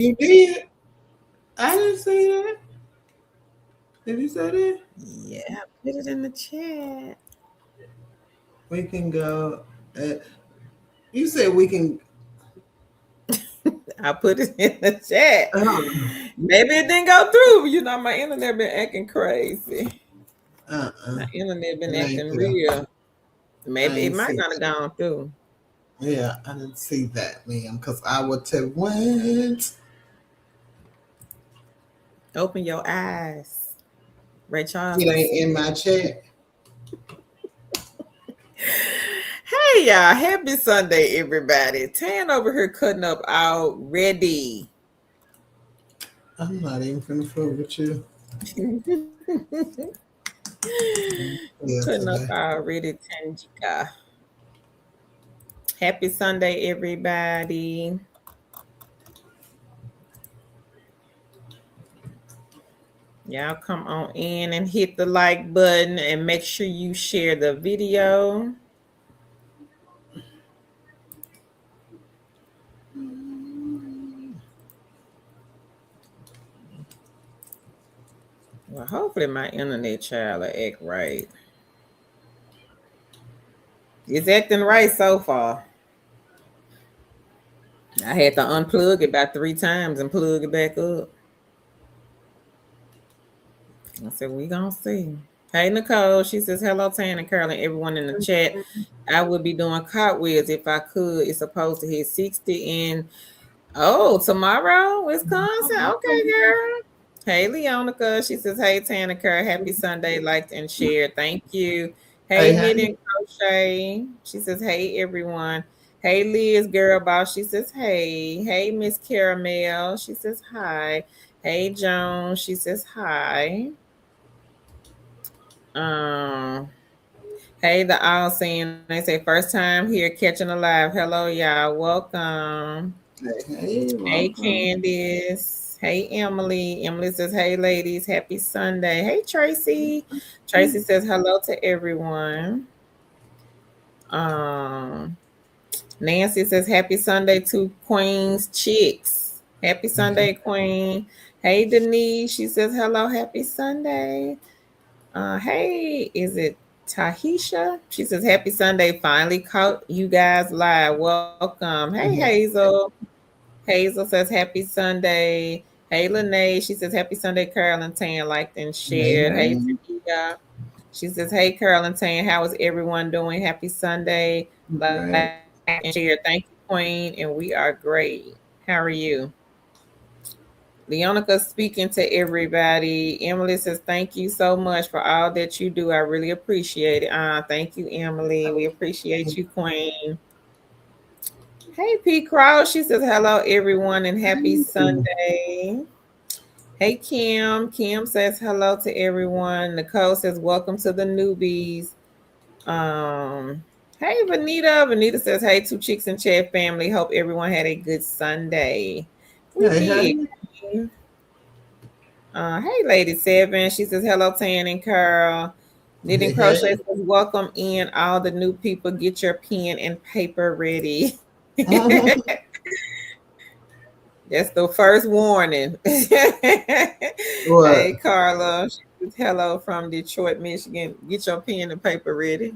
You did? I didn't see that. Did you say that? Yeah, put it in the chat. We can go. Uh, you said we can. I put it in the chat. Uh, Maybe it didn't go through. You know, my internet been acting crazy. uh-uh. My internet been It ain't acting there. real. I Maybe it ain't might see not have that. gone through. Yeah, I didn't see that, ma'am, because I would have went. Open your eyes. Ray Charles It was ain't in singing. my chat. Hey y'all, happy Sunday, everybody. Tan over here cutting up already. I'm not even finna fool with you. Yeah, Cutting up today. already, Tanjika. Happy Sunday, everybody. Y'all come on in and hit the like button and make sure you share the video. Well, hopefully my internet child will act right. It's acting right so far. I had to unplug it about 3 times and plug it back up. I said, we gonna see. Hey Nicole, she says hello, Tan and Carol and everyone in the chat. I would be doing cartwheels if I could. It's supposed to hit 60 in tomorrow, Wisconsin. Okay, girl. Hey Leonica, she says, hey Tan and Carol, happy Sunday, liked and shared. Thank you. Hey Hey, Knit hey. and Crochet. She says, hey everyone. Hey Liz, girl boss. She says, hey. Hey Miss Caramel. She says, hi. Hey Joan. She says, hi. Um, hey, the all seeing. They say first time here catching a live. Hello, y'all. Welcome. Hey, hey, Hey, welcome. Candice. Hey, Emily. Emily says, hey, ladies. Happy Sunday. Hey, Tracy. Tracy says hello to everyone. Um, Nancy says happy Sunday to Queen's Chicks. Happy Sunday, Queen. Hey, Denise. She says hello. Happy Sunday. Hey, is it Tahisha? She says, happy Sunday. Finally caught you guys live. Welcome. Hey, Hazel. Hazel says, happy Sunday. Hey, Lene. She says, happy Sunday, Carol and Tan, liked and Hey, shared. Hey, hey. Tanika. She says, hey, Carol and Tan, how is everyone doing? Happy Sunday. Like and Great. share. Thank you, Queen. And we are great. How are you? Leonica speaking to everybody. Emily says, thank you so much for all that you do. I really appreciate it. Thank you, Emily. We appreciate you, Queen. Hey, P. Crow. She says, hello, everyone, and happy Sunday. Hey, Kim. Kim says, hello to everyone. Nicole says, welcome to the newbies. Um, hey, Vanita. Vanita says, hey, two chicks and chat family. Hope everyone had a good Sunday. We Hey, did. hey. Hey, Lady Seven. She says, hello, Tan and Carl. Knitting Hey, Crochet hey. says, welcome in all the new people. Get your pen and paper ready. That's the first warning. What? Hey, Carla. She says, hello from Detroit, Michigan. Get your pen and paper ready.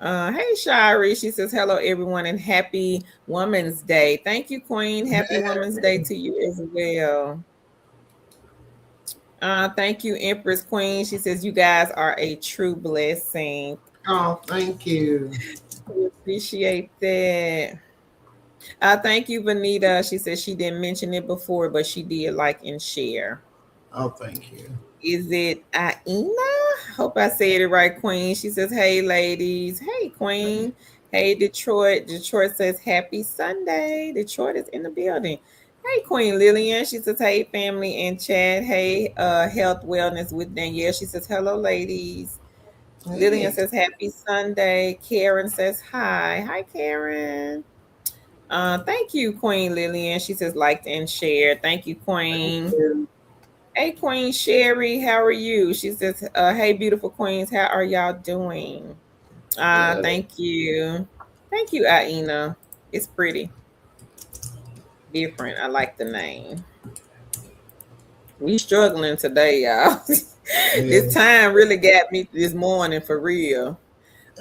Hey, Shari. She says, hello, everyone, and happy Women's Day. Thank you, Queen. Happy Women's Day to you as well. Thank you, Empress Queen. She says, you guys are a true blessing. Oh, thank you. We appreciate that. Thank you, Vanita. She says she didn't mention it before, but she did like and share. Oh, thank you. Is it Aina? Hope I said it right, Queen. She says, hey, ladies. Hey, Queen. Hey, Detroit. Detroit says, happy Sunday. Detroit is in the building. Hey, Queen Lillian. She says, hey, family and chat. Hey, health wellness with Danielle. She says, hello, ladies. Lillian Hey. says, happy Sunday. Karen says, hi. Hi, Karen. Thank you, Queen Lillian. She says, liked and shared. Thank you, Thank Queen. you. Hey, Queen Sherry, how are you? She says, hey, beautiful queens, how are y'all doing? Good. Thank you. Thank you, Aina. It's pretty different. I like the name. We struggling today, y'all. Yeah. This time really got me this morning for real.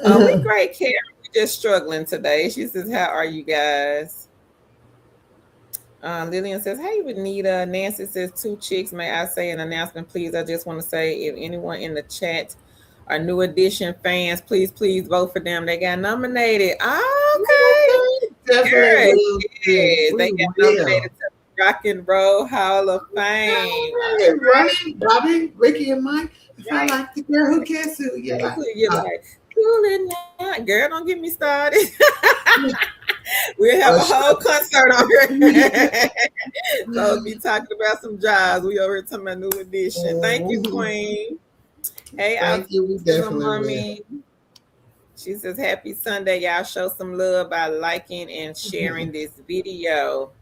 We great, Karen. We just struggling today. She says, "How are you guys?" Lillian says, "Hey, Benita." Nancy says, "Two chicks. May I say an announcement, please? I just want to say, if anyone in the chat are new edition fans, please vote for them. They got nominated." Oh, okay, Definitely good. will. Yes, We they got will. nominated to the Rock and Roll Hall of Fame. All right, Bobby, Ricky, and Mike. If I Right. like the girl, who cares who you That's like? what you're like. Cool it now. Girl, don't get me started. We'll have a whole concert on here. So be talking about some jobs. We over here talking about new edition. Thank you, Queen. Hey, Thank you. We Autism definitely will. Mommy. She says, "Happy Sunday. Y'all show some love by liking and sharing this video."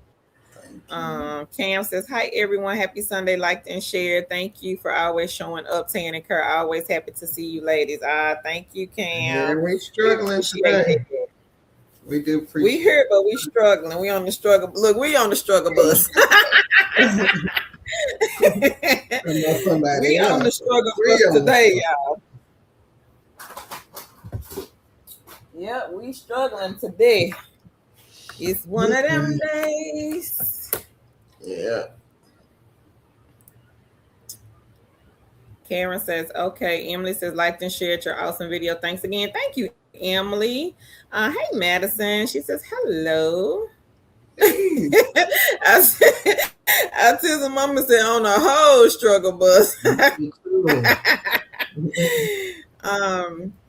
Cam says, "Hi everyone. Happy Sunday. Liked and shared. Thank you for always showing up, Tan and Kerr. Always happy to see you ladies." Thank you, Yeah, Cam. we're We struggling appreciate today. that. We do We appreciate here, but we struggling. We on the struggle. Look, we on the struggle bus. it. Somebody We on the else. struggle We bus on. today, y'all. Yeah, we struggling today. It's one of them days. Yeah. Karen says, "Okay." Emily says, "Liked and shared your awesome video. Thanks again." Thank you, Emily. Hey, Madison. She says, "Hello." Hey. Autism Mama said, "On a whole struggle bus."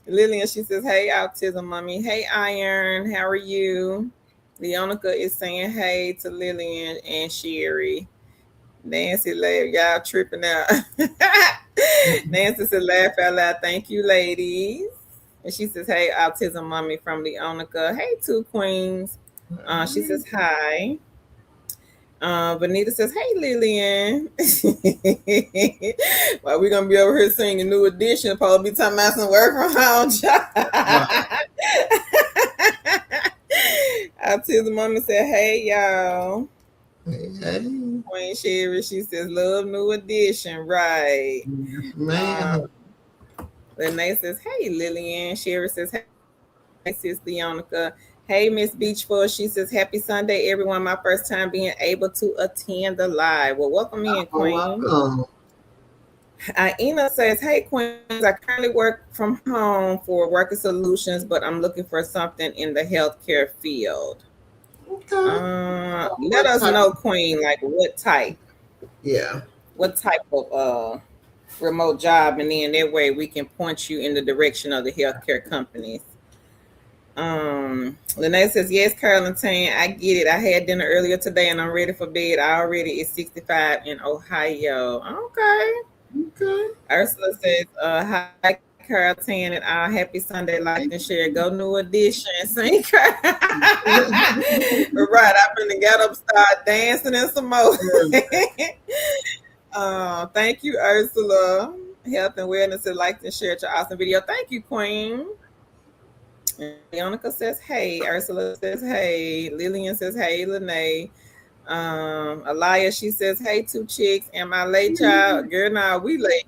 Lillian, she says, "Hey, Autism Mommy." Hey, Iron. How are you? Leonica is saying hey to Lillian and Sherry. Nancy laugh, y'all tripping out. Nancy said, "Laugh out loud." Thank you, ladies. And she says, "Hey, Autism Mommy" from Leonica. Hey, two queens. She says, "Hi." Benita says, "Hey, Lillian." Well, we're gonna be over here singing New Edition. Probably be talking about some work from home job. Autism Mama said, "Hey, y'all." Hey. Queen Sherry, she says, "Love New Edition." Right. Man. Lene says, "Hey, Lillian." Sherry says, "Hey, sis Leonica." Hey, Miss Beachful. She says, "Happy Sunday, everyone. My first time being able to attend the live." Well, welcome in, Queen. Welcome. Ina says, "Hey, Queens. I currently work from home for Worker Solutions, but I'm looking for something in the healthcare field." Okay. Let us know, Queen, like what type. Yeah. What type of remote job, and then that way we can point you in the direction of the healthcare companies. Lene says, "Yes, Carolyn Tan, I get it. I had dinner earlier today and I'm ready for bed. I already is 65 in Ohio." Okay. Ursula says, "Hi, Carol Tan, and all happy Sunday. Like and share. Go New Edition. Sing." Right. I've been got up, start dancing and some more. Thank you, Ursula. Health and wellness and like and share your awesome video. Thank you, Queen. Leonica says, "Hey." Ursula says, "Hey." Lillian says, "Hey, Lene." Alaya, she says, "Hey, two chicks. Am I late, y'all?" Girl, nah, we late.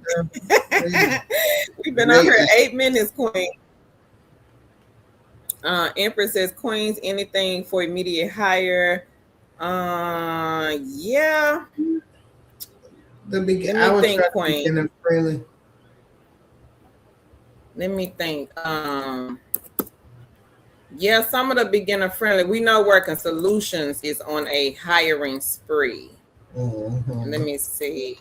We've been on here 8 minutes, Queen. Empress says, "Queens, anything for immediate hire?" Yeah. Let me think, Queen. Let me think. Yeah, some of the beginner friendly. We know Working Solutions is on a hiring spree. Let me see.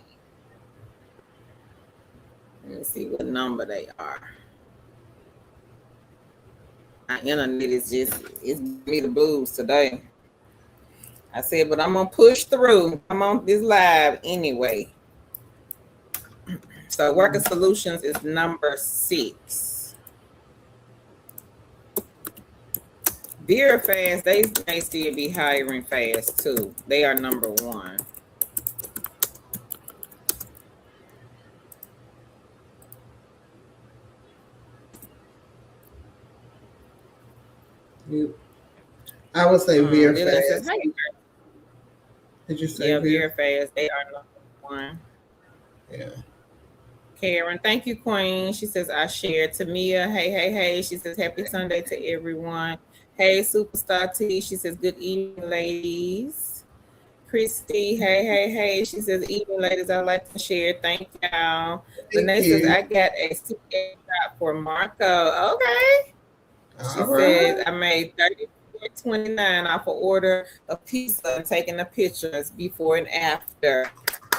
Let me see what number they are. My internet is it's me the blues today. I said, but I'm gonna push through. I'm on this live anyway. So Working Solutions is number 6. Beer Fast, they may still be hiring fast too. They are number 1. I would say veer Lillian says, fast. "Hey, Did you say yeah, veer? very fast. They are number one." Yeah. Karen, thank you, Queen. She says, "I share." Tamia, hey, hey, hey. She says, "Happy Sunday to everyone." Hey, Superstar T. She says, "Good evening, ladies." Christy, hey, hey, hey. She says, "Evening, ladies. I'd like to share. Thank y'all." Thank Lene says, you. "I got a CA shot for Marco." Okay. She All says, right. "I made 34.29 off an order of pizza and taking the pictures before and after."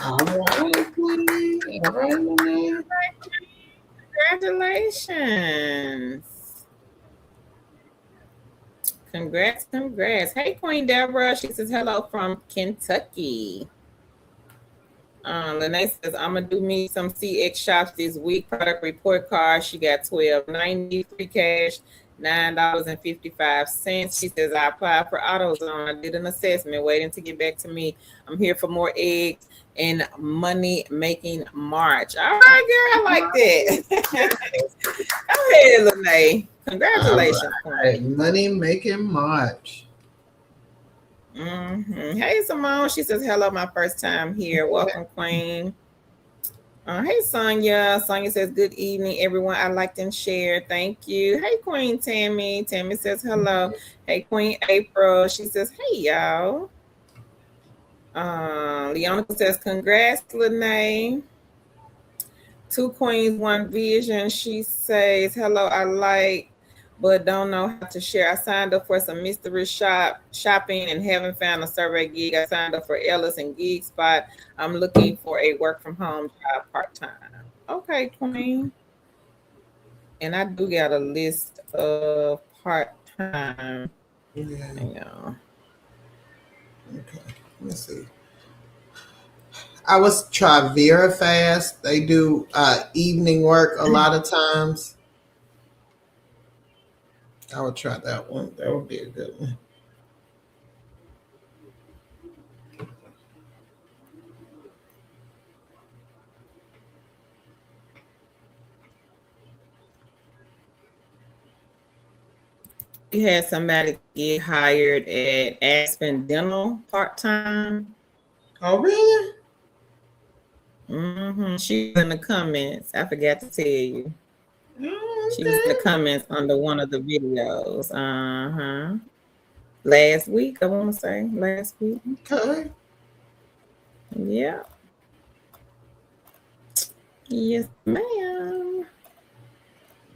All right, Queen. All right, Lene. Congratulations. Congrats, congrats. Hey, Queen Deborah. She says, "Hello from Kentucky." Lene says, "I'm gonna do me some CX shops this week. Product report card. She got $12.90 free cash, $9.55. She says, "I applied for AutoZone. I did an assessment, waiting to get back to me. I'm here for more eggs and money making March." All right, girl, I like that. Go ahead, Lene. All Congratulations, right. Queen. Money making March. Hey, Simone. She says, "Hello, my first time here. Welcome, Queen." Hey, Sonia. Sonia says, "Good evening, everyone. I liked and shared. Thank you." Hey, Queen Tammy. Tammy says, "Hello." Hey, Queen April. She says, "Hey, y'all." Leona says, "Congrats, Lene." Two Queens, One Vision. She says, "Hello, I like, but don't know how to share. I signed up for some mystery shopping and haven't found a survey gig. I signed up for Ellis and Gig Spot. I'm looking for a work from home job part time." Okay, Queen. And I do got a list of part time. Yeah. Hang on. Okay. Let's see. I was try Vera Fast. They do evening work a lot of times. I would try that one. That would be a good one. We had somebody get hired at Aspen Dental part time. Oh, really? She was in the comments. I forgot to tell you. Oh, She was in the okay. comments under one of the videos. Last week, I want to say. Last week. Okay. Yeah. Yes, ma'am.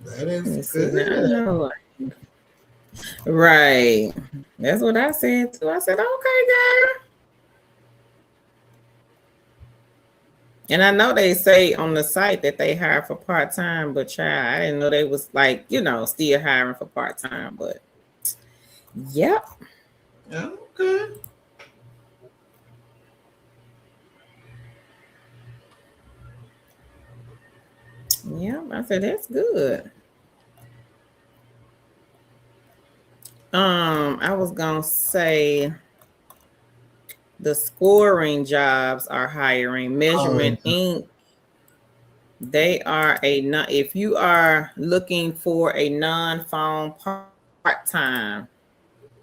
That Let is me see. Now I good. know. Right. That's what I said too. I said, "Okay, girl." And I know they say on the site that they hire for part time, but child, I didn't know they was like, still hiring for part time. But yep. Okay. Yep. I said that's good. I was gonna say the scoring jobs are hiring. Oh, Measurement Inc. They are if you are looking for a non-phone part-time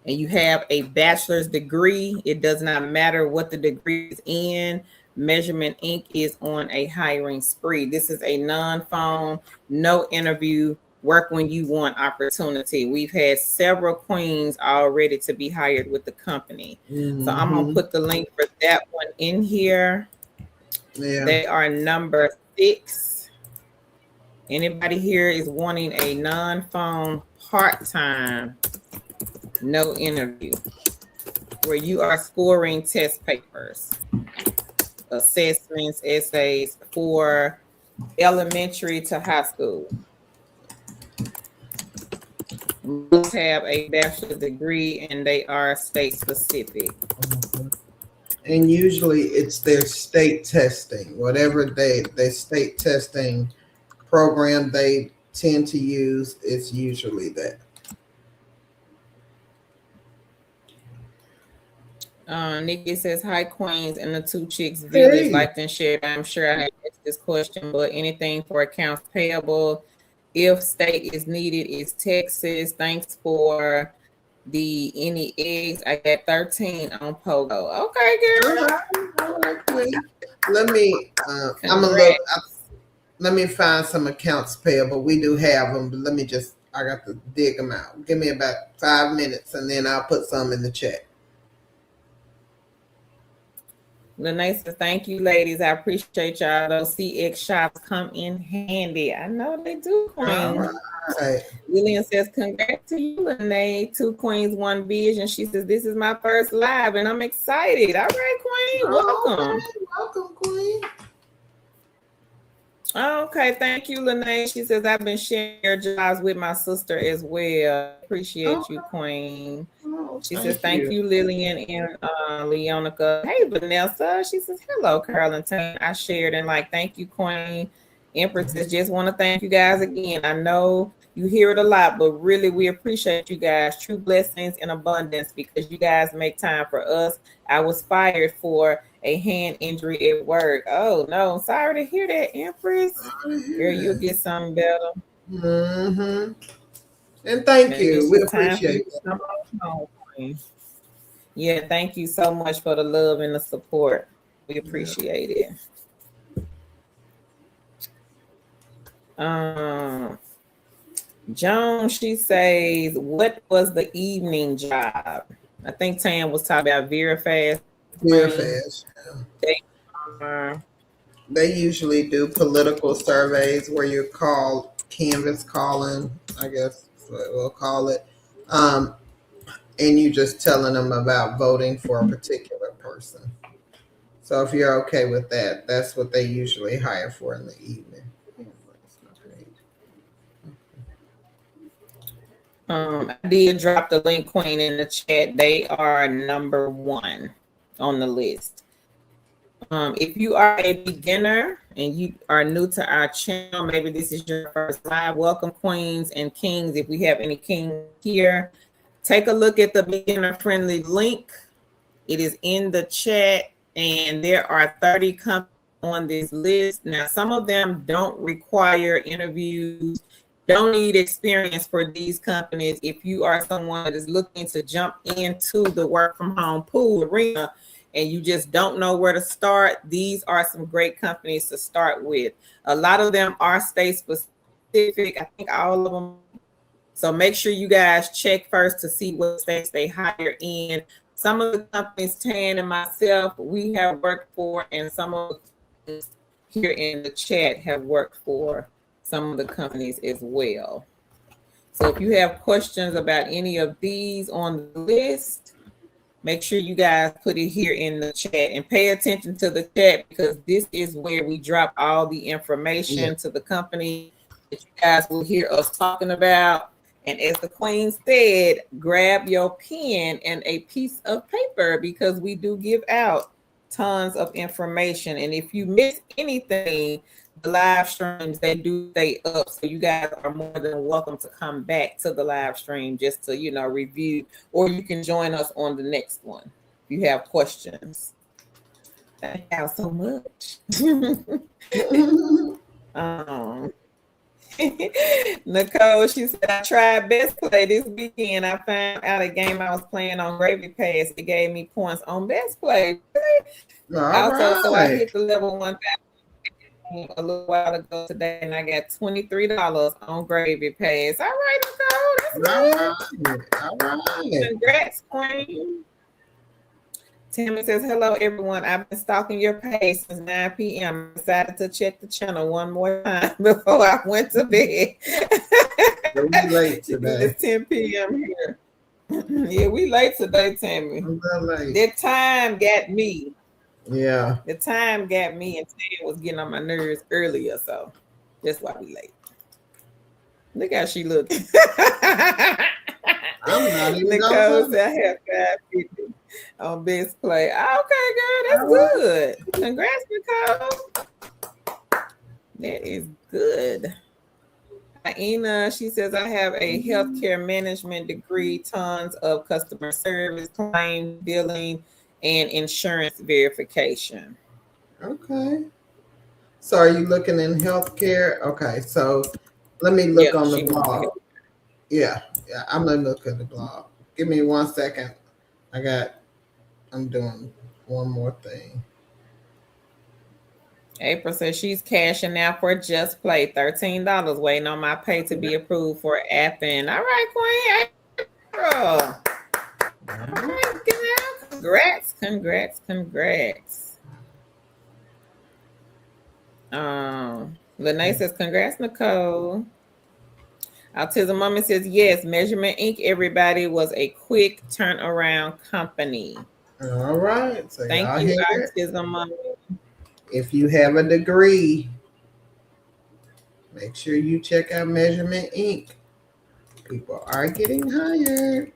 and you have a bachelor's degree, it does not matter what the degree is in. Measurement Inc. is on a hiring spree. This is a non-phone, no interview, work when you want opportunity. We've had several queens already to be hired with the company. So I'm going to put the link for that one in here. Yeah. They are number 6. Anybody here is wanting a non-phone part-time, no interview, where you are scoring test papers, assessments, essays for elementary to high school. Most have a bachelor's degree and they are state specific. And usually it's their state testing, whatever their state testing program they tend to use, it's usually that. Nikki says, "Hi, Queens and the two chicks village, Hey. liked and shared." I'm sure I had asked this question, but anything for accounts payable, if state is needed, is Texas. Thanks for any eggs. I got 13 on Pogo. Okay, girl. All right, Queen. Let me. I'm gonna look. Congrats. Let me find some accounts payable. We do have them, but let me just. I got to dig them out. Give me about 5 minutes, and then I'll put some in the chat. Lene says, thank you, ladies. I appreciate y'all. Those CX shops come in handy. I know they do, All Queen. right. Lillian says, congrats to you, Lene. 2 queens, 1 vision. She says, this is my first live, and I'm excited. All right, Queen. Welcome. Okay. Welcome, Queen. Okay, thank you, Lene. She says, I've been sharing your jobs with my sister as well. Appreciate you, Queen. She says, thank you, Lillian and Leonica. Hey, Vanessa. She says, hello, Carlton. I shared and thank you, Queen. Empresses, just want to thank you guys again. I know you hear it a lot, but really we appreciate you guys. True blessings in abundance because you guys make time for us. I was fired for a hand injury at work. Oh, no. Sorry to hear that, Empress. Girl, you'll get something better. Mm-hmm. And thank you. We appreciate it. Yeah, thank you so much for the love and the support. We appreciate it. Joan, she says, what was the evening job? I think Tam was talking about VeriFast. VeriFast. They usually do political surveys where you're called canvas calling, I guess we'll call it. And you just telling them about voting for a particular person. So if you're okay with that, that's what they usually hire for in the evening. I did drop the link, Queen, in the chat. They are number 1 on the list. If you are a beginner and you are new to our channel, maybe this is your first live, welcome, Queens and Kings. If we have any Kings here, take a look at the beginner-friendly link. It is in the chat, and there are 30 companies on this list. Now, some of them don't require interviews, don't need experience for these companies. If you are someone that is looking to jump into the work-from-home pool arena and you just don't know where to start, these are some great companies to start with. A lot of them are state-specific. I think all of them. So make sure you guys check first to see what states they hire in. Some of the companies, Tan and myself, we have worked for, and some of the here in the chat have worked for some of the companies as well. So if you have questions about any of these on the list, make sure you guys put it here in the chat and pay attention to the chat because this is where we drop all the information to the company that you guys will hear us talking about. And as the Queen said, grab your pen and a piece of paper because we do give out tons of information. And if you miss anything, the live streams, they do stay up. So you guys are more than welcome to come back to the live stream just to, review, or you can join us on the next one if you have questions. Thank y'all so much. Nicole, she said, I tried Best Play this weekend. I found out a game I was playing on Gravy Pass. It gave me points on Best Play. So I hit the level 1,000 a little while ago today, and I got $23 on Gravy Pass. All right, Nicole, that's good. All right. Congrats, Queen. Tammy says, hello, everyone. I've been stalking your page since 9 p.m. I decided to check the channel one more time before I went to bed. We late today. It's 10 p.m. here. Yeah, we late today, Tammy. That time got me. Yeah. The time got me, and Tam was getting on my nerves earlier, so that's why we late. Look how she looking. I'm not even Nicole said, I have 550 on Best Play. Okay, girl, that's good. Congrats, Nicole. That is good. Ina, she says, I have a healthcare management degree, tons of customer service, claim billing, and insurance verification. Okay. So are you looking in healthcare? Okay, so let me look on the blog. Yeah, I'm gonna look at the blog. Give me 1 second. I'm doing one more thing. April says she's cashing out for Just Play. $13 waiting on my pay to be approved for apping. All right, Queen April. All right, congrats, congrats, congrats. Lene says, congrats, Nicole. Autism Mommy says, yes, Measurement Inc., everybody, was a quick turnaround company. All right. So Thank y'all you, hear it? Autism Mommy. If you have a degree, make sure you check out Measurement Inc. People are getting hired.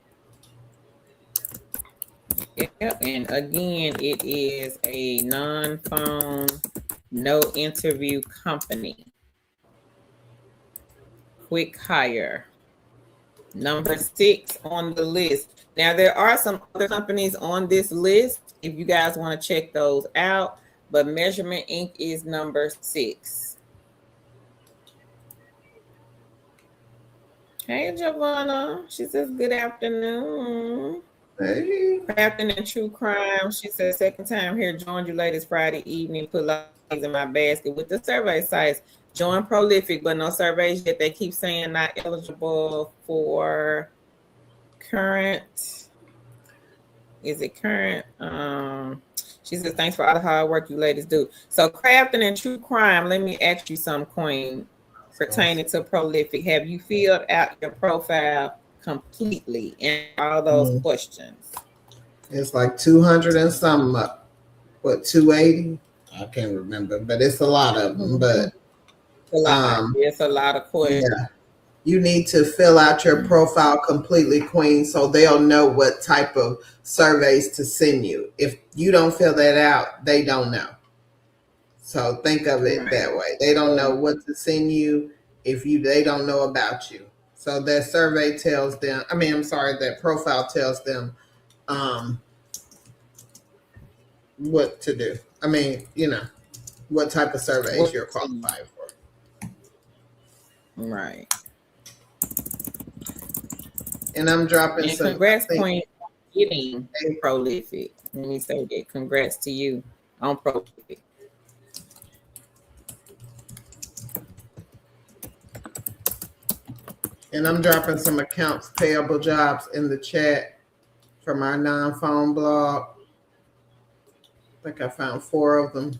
Yep, and again, it is a non-phone, no interview company. Quick hire. Number 6 on the list. Now, there are some other companies on this list if you guys want to check those out, but Measurement Inc. is number 6. Hey, Giovanna. She says, good afternoon. Hey. Crafting and True Crime. She says, second time here. Joined you ladies Friday evening. Put things in my basket with the survey sites. Join Prolific, but no surveys yet. They keep saying not eligible for current. Is it current? She says, thanks for all the hard work you ladies do. So crafting and True Crime, let me ask you some, Queen, pertaining to Prolific. Have you filled out your profile completely and all those questions? It's like 200 and something up. What, 280? I can't remember, but it's a lot of them. But it's a lot of questions. Yeah. You need to fill out your profile completely, Queen, so they'll know what type of surveys to send you. If you don't fill that out, they don't know. So think of it that way. They don't know what to send you if they don't know about you. So that survey tells them, that profile tells them what to do. What type of surveys you're qualified for. Right. And I'm dropping some. Congrats, Queen, on getting Prolific. Let me say that. Congrats to you on Prolific. And I'm dropping some accounts payable jobs in the chat from our non-phone blog. I think I found 4 of them.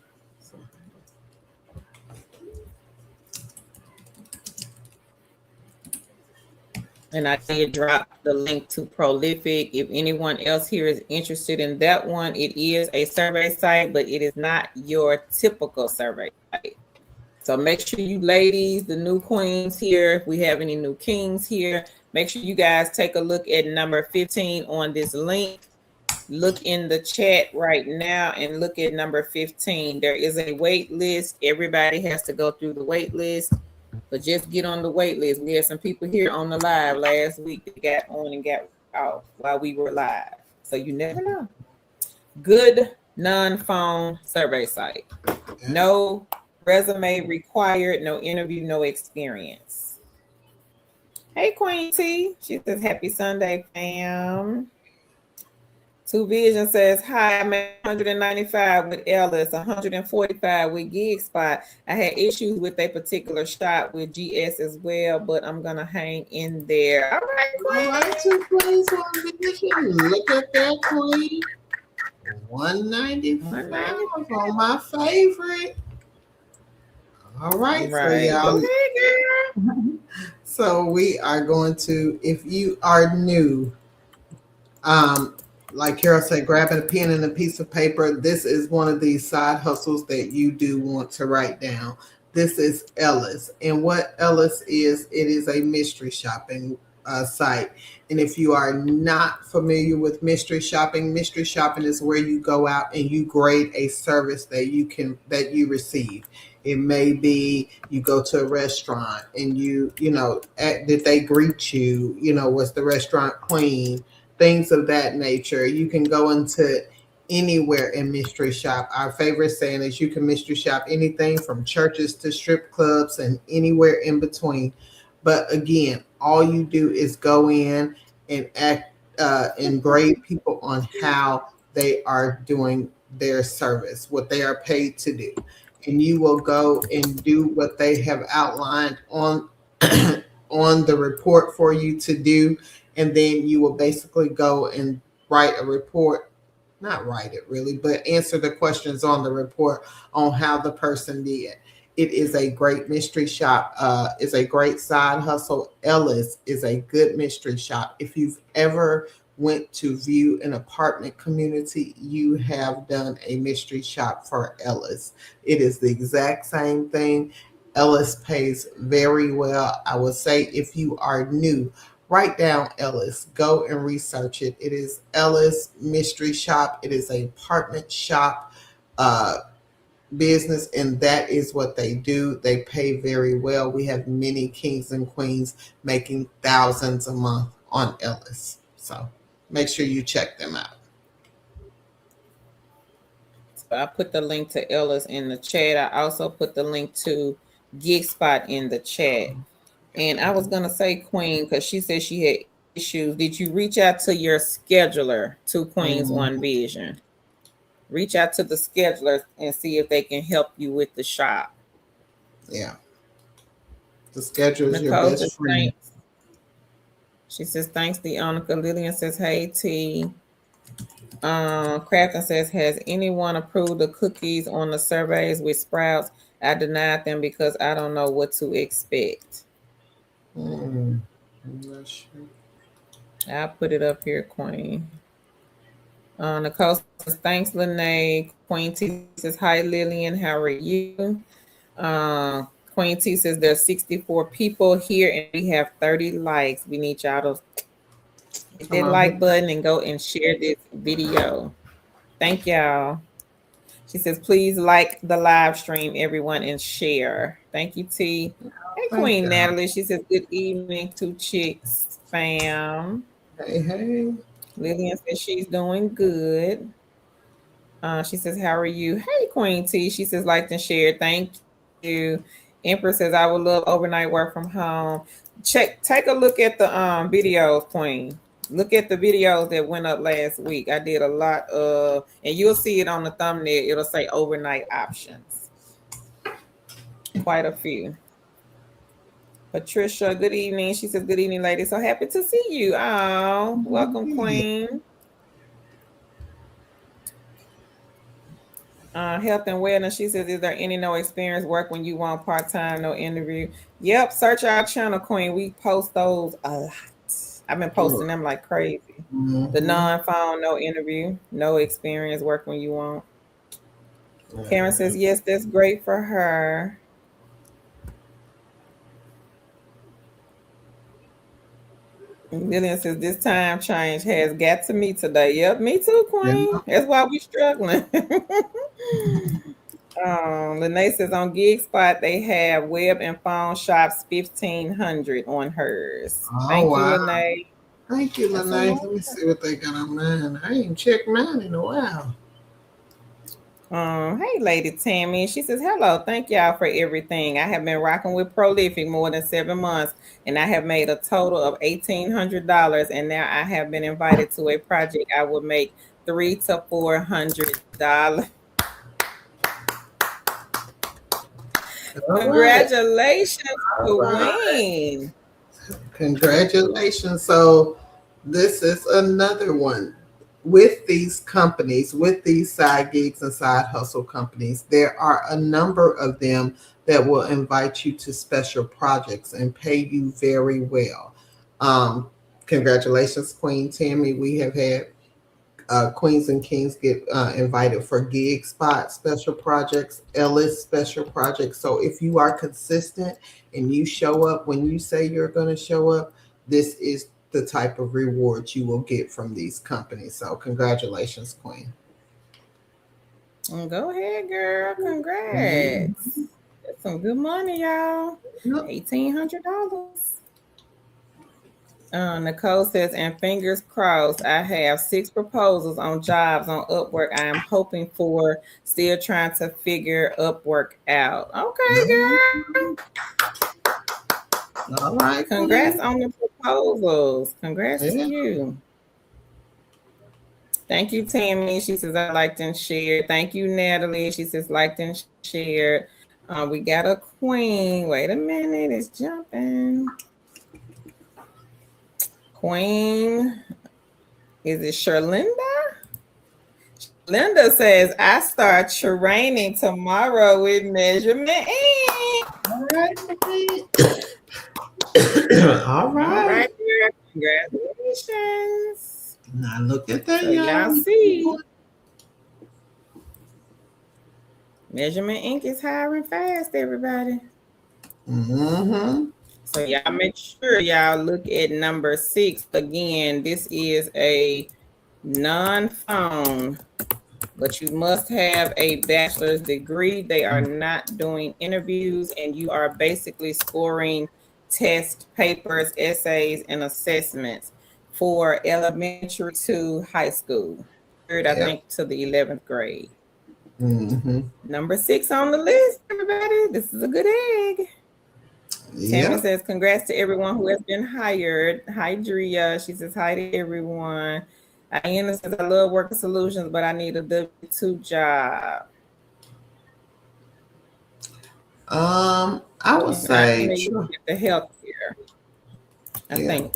And I did drop the link to Prolific. If anyone else here is interested in that one, it is a survey site, but it is not your typical survey site. So make sure you ladies, the new queens here, if we have any new kings here, make sure you guys take a look at number 15 on this link. Look in the chat right now and look at number 15. There is a wait list. Everybody has to go through the wait list. But just get on the wait list. We had some people here on the live last week that got on and got off while we were live. So you never know. Good non-phone survey site. No resume required, no interview, no experience. Hey, Queen T. She says, happy Sunday, fam. Two Vision says, hi, I'm at 195 with Ellis, 145 with Gig Spot. I had issues with a particular shot with GS as well, but I'm going to hang in there. All right, Queen. All right, Two Queens on Vision. Look at that, Queen. 195 on my favorite. All right. Right. So, y'all, okay, girl. So we are going to, if you are new, like Carol said, grabbing a pen and a piece of paper. This is one of these side hustles that you do want to write down. This is Ellis. And what Ellis is, it is a mystery shopping site. And if you are not familiar with mystery shopping is where you go out and you grade a service that you receive. It may be you go to a restaurant and did they greet you? Was the restaurant clean? Things of that nature. You can go into anywhere and mystery shop. Our favorite saying is you can mystery shop anything from churches to strip clubs and anywhere in between. But again, all you do is go in and and grade people on how they are doing their service, what they are paid to do. And you will go and do what they have outlined on on the report for you to do. And then you will basically go and write a report, not write it really, but answer the questions on the report on how the person did. It is a great mystery shop. It's a great side hustle. Ellis is a good mystery shop. If you've ever went to view an apartment community, you have done a mystery shop for Ellis. It is the exact same thing. Ellis pays very well. I would say if you are new, write down Ellis. Go and research it. It is Ellis Mystery Shop. It is a apartment shop business, and that is what they do. They pay very well. We have many kings and queens making thousands a month on Ellis. So make sure you check them out. So I put the link to Ellis in the chat. I also put the link to Gig Spot in the chat. And I was gonna say Queen because she said she had issues. Did you reach out to your scheduler to Queens One Vision? Reach out to the scheduler and see if they can help you with the shop. Yeah. The schedule is your best friend. Thanks. She says, thanks, Deonica. Lillian says, hey, T. Crafton says, has anyone approved the cookies on the surveys with Sprouts? I denied them because I don't know what to expect. I'm not sure. I'll put it up here, Queen. Nicole says, thanks, Lene. Queen T says, hi, Lillian. How are you? Queen T says, there's 64 people here and we have 30 likes. We need y'all to hit that like button and go and share this video. Thank y'all. She says, please like the live stream, everyone, and share. Thank you, T. Hey, Queen Natalie. She says, good evening to Chicks fam. Hey, hey. Lillian says she's doing good. She says, how are you? Hey, Queen T. She says, like and share. Thank you. Empress says, I would love overnight work from home. Take a look at the videos, Queen. Look at the videos that went up last week. I did a lot of, and you'll see it on the thumbnail. It'll say overnight options. Quite a few. Patricia, good evening. She says, good evening, ladies. So happy to see you. Oh, welcome, Queen. Health and wellness. She says, is there any no experience work when you want part-time, no interview? Yep. Search our channel, Queen. We post those a lot. I've been posting them like crazy. The non-phone, no interview, no experience work when you want. Karen says, yes, that's great for her. Lillian says, this time change has got to me today. Yep, me too, Queen. Yeah. That's why we struggling. Lene says, on Gig Spot, they have web and phone shops 1,500 on hers. Thank you, Lene. Thank you, Lene. Let me see what they got on mine. I ain't checked mine in a while. Hey, Lady Tammy. She says, hello. Thank y'all for everything. I have been rocking with Prolific more than 7 months, and I have made a total of $1,800, and now I have been invited to a project I will make $300 to $400. Congratulations, Queen. Congratulations. So this is another one. With these companies, with these side gigs and side hustle companies, there are a number of them that will invite you to special projects and pay you very well. Congratulations, Queen Tammy. We have had Queens and Kings get invited for Gig Spot special projects, Ellis special projects. So if you are consistent and you show up when you say you're going to show up, this is the type of rewards you will get from these companies. So congratulations, Queen. Go ahead, girl. Congrats. That's some good money, y'all. $1,800. Nicole says, and fingers crossed, I have 6 proposals on jobs on Upwork I am hoping for. Still trying to figure Upwork out. Okay, girl. All right. Congrats on the proposals. Congrats to you. Thank you, Tammy. She says, I liked and shared. Thank you, Natalie. She says, liked and shared. We got a queen. Wait a minute. It's jumping. Queen. Is it Sherlinda? Linda says, I start training tomorrow with Measurement Inc. All right. All All right, right. girl. Congratulations. Now look at that, So y'all y'all. see, Measurement Inc. is hiring fast, everybody. Mm-hmm. So y'all make sure y'all look at number 6. Again, this is a non-phone, but you must have a bachelor's degree. They are not doing interviews, and you are basically scoring test papers, essays, and assessments for elementary to high school. Third, I Yep. think, to the 11th grade. Mm-hmm. Number 6 on the list, everybody. This is a good egg. Tammy Yep. says, congrats to everyone who has been hired. Hi, Drea. She says, hi to everyone. Diana says, I love working solutions, but I need a W-2 job. I would And I say, know you sure. get the healthcare. I Yeah. think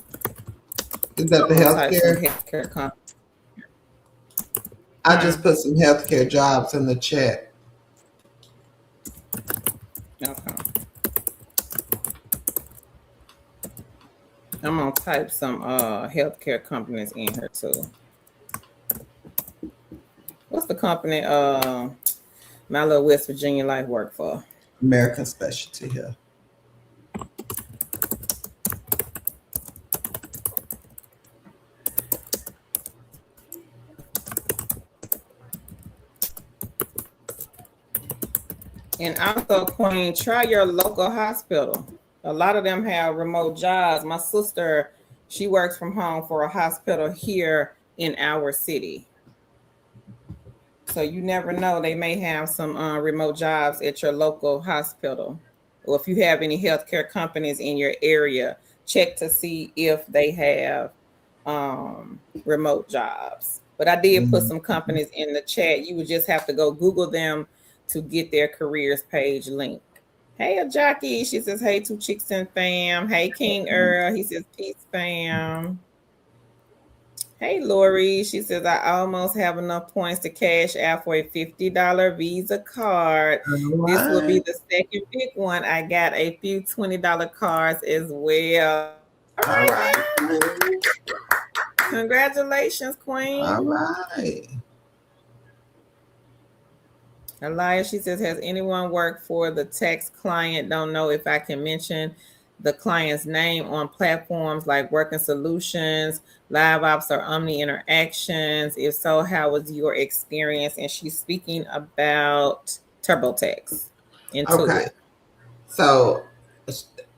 Is that the I'm gonna type some healthcare? healthcare company. I Huh? just put some healthcare jobs in the chat. Okay. I'm gonna type some healthcare companies in here too. What's the company my little West Virginia life work for? American Specialty here. And also, Queen, try your local hospital. A lot of them have remote jobs. My sister, she works from home for a hospital here in our city. So you never know. They may have some remote jobs at your local hospital. Or if you have any healthcare companies in your area, check to see if they have remote jobs. But I did put Mhm. some companies in the chat. You would just have to go Google them to get their careers page link. Hey, a jockey. She says, hey, to Chicks and Fam. Hey, King Earl. He says, peace, fam. Hey, Lori. She says, I almost have enough points to cash out for a $50 Visa card. All This will be right. the second big one. I got a few $20 cards as well. All All right, right. now. Congratulations, All Queen. right. Elia, she says, has anyone worked for the tax client? Don't know if I can mention the client's name on platforms like Working Solutions, Live Ops, or Omni Interactions. If so, how was your experience? And she's speaking about TurboTax, Okay. Intuit. So,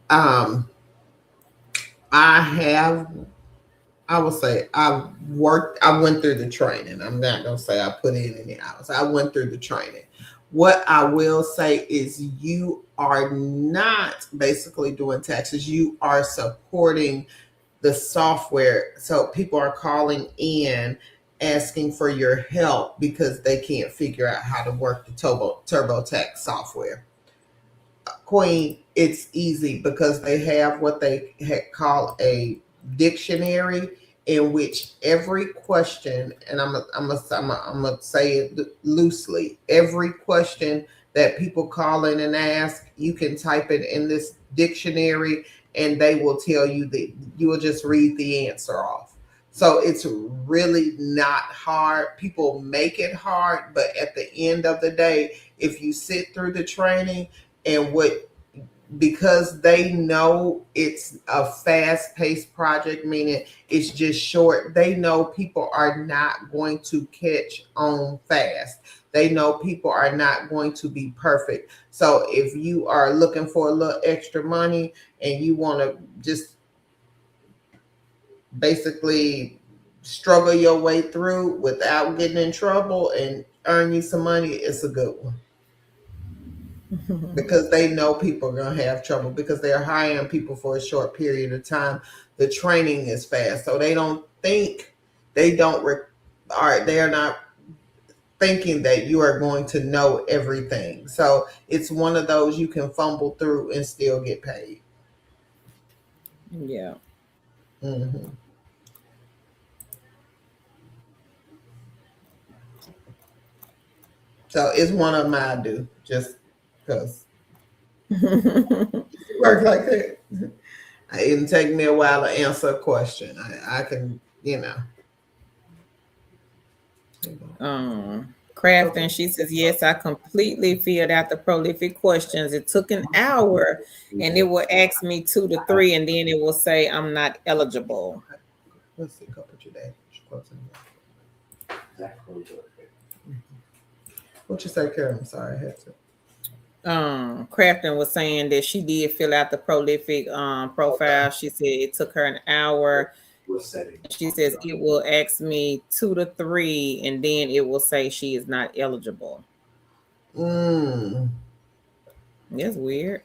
um, I have, I would say I went through the training. I'm not going to say I put in any hours. I went through the training. What I will say is you are not basically doing taxes. You are supporting the software. So people are calling in asking for your help because they can't figure out how to work the TurboTax software. Queen, it's easy because they have what they call a dictionary in which every question, and I'm gonna say it loosely, every question that people call in and ask, you can type it in this dictionary, and they will tell you that you will just read the answer off. So it's really not hard. People make it hard, but at the end of the day, if you sit through the training and what because they know it's a fast-paced project, meaning it's just short, they know people are not going to catch on fast. They know people are not going to be perfect. So if you are looking for a little extra money and you want to just basically struggle your way through without getting in trouble and earn you some money, it's a good one because they know people are going to have trouble because they're hiring people for a short period of time. The training is fast, so they don't think they don't they are not thinking that you are going to know everything. So it's one of those you can fumble through and still get paid. Yeah. Mm-hmm. So it's one of them I do just because it works like that. It can take me a while to answer a question. I can, Crafting, she says, yes, I completely filled out the prolific questions. It took an hour and it will ask me 2 to 3 and then it will say I'm not eligible. Let's see, go put your dad. What you say, Karen? I'm sorry, I had to. Crafton was saying that she did fill out the prolific profile. She said it took her an hour. She says it will ask me 2 to 3 and then it will say she is not eligible. That's weird.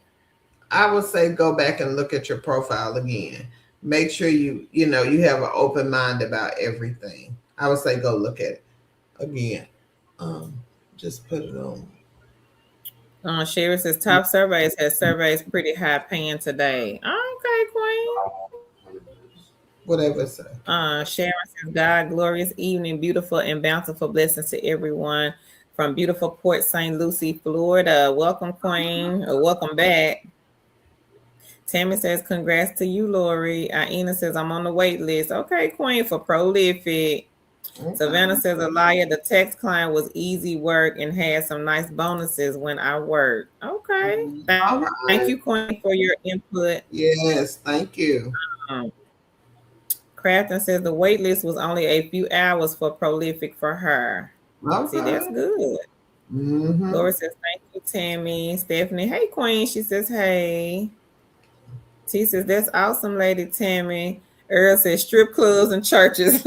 I would say go back and look at your profile again. Make sure you have an open mind about everything. I would say go look at it again. Just put it on. Sherry says top surveys has surveys pretty high paying today. Okay, Queen. Whatever it say. Sharon says God, glorious evening, beautiful and bountiful blessings to everyone from beautiful Port St. Lucie, Florida. Welcome, Queen, or welcome back. Tammy says, congrats to you, Lori. Aina says, I'm on the wait list. Okay, Queen, for prolific. Okay. Savannah says, a liar, the tax client was easy work and had some nice bonuses when I worked. Okay. Thank you, Queen, for your input. Yes, thank you. Crafton says the wait list was only a few hours for prolific for her. Okay. See, that's good. Laura says, thank you, Tammy. Stephanie, hey, Queen. She says, hey. T says, that's awesome, Lady Tammy. Earl says, strip clubs and churches.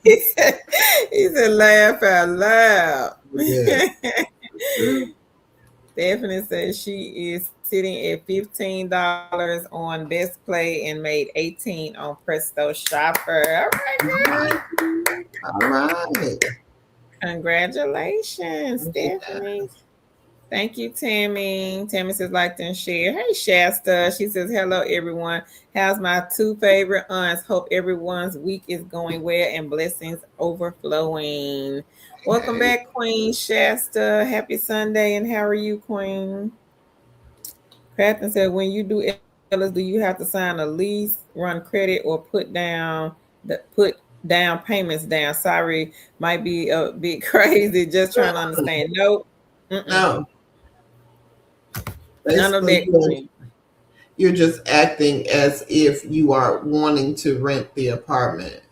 he said, laugh out loud. Yeah. Stephanie says she is sitting at $15 on Best Play and made 18 on Presto Shopper. All right, girl. All right. Congratulations, Stephanie. Thank you, Tammy. Tammy says, like and share. Hey, Shasta. She says, hello, everyone. How's my 2 favorite aunts? Hope everyone's week is going well and blessings overflowing. Welcome back, Queen Shasta. Happy Sunday. And how are you, Queen? Crafton said, when you do LS, do you have to sign a lease, run credit, or put down payments down? Sorry, might be a bit crazy. Just trying to understand. Nope. No. None of that. You're just acting as if you are wanting to rent the apartment.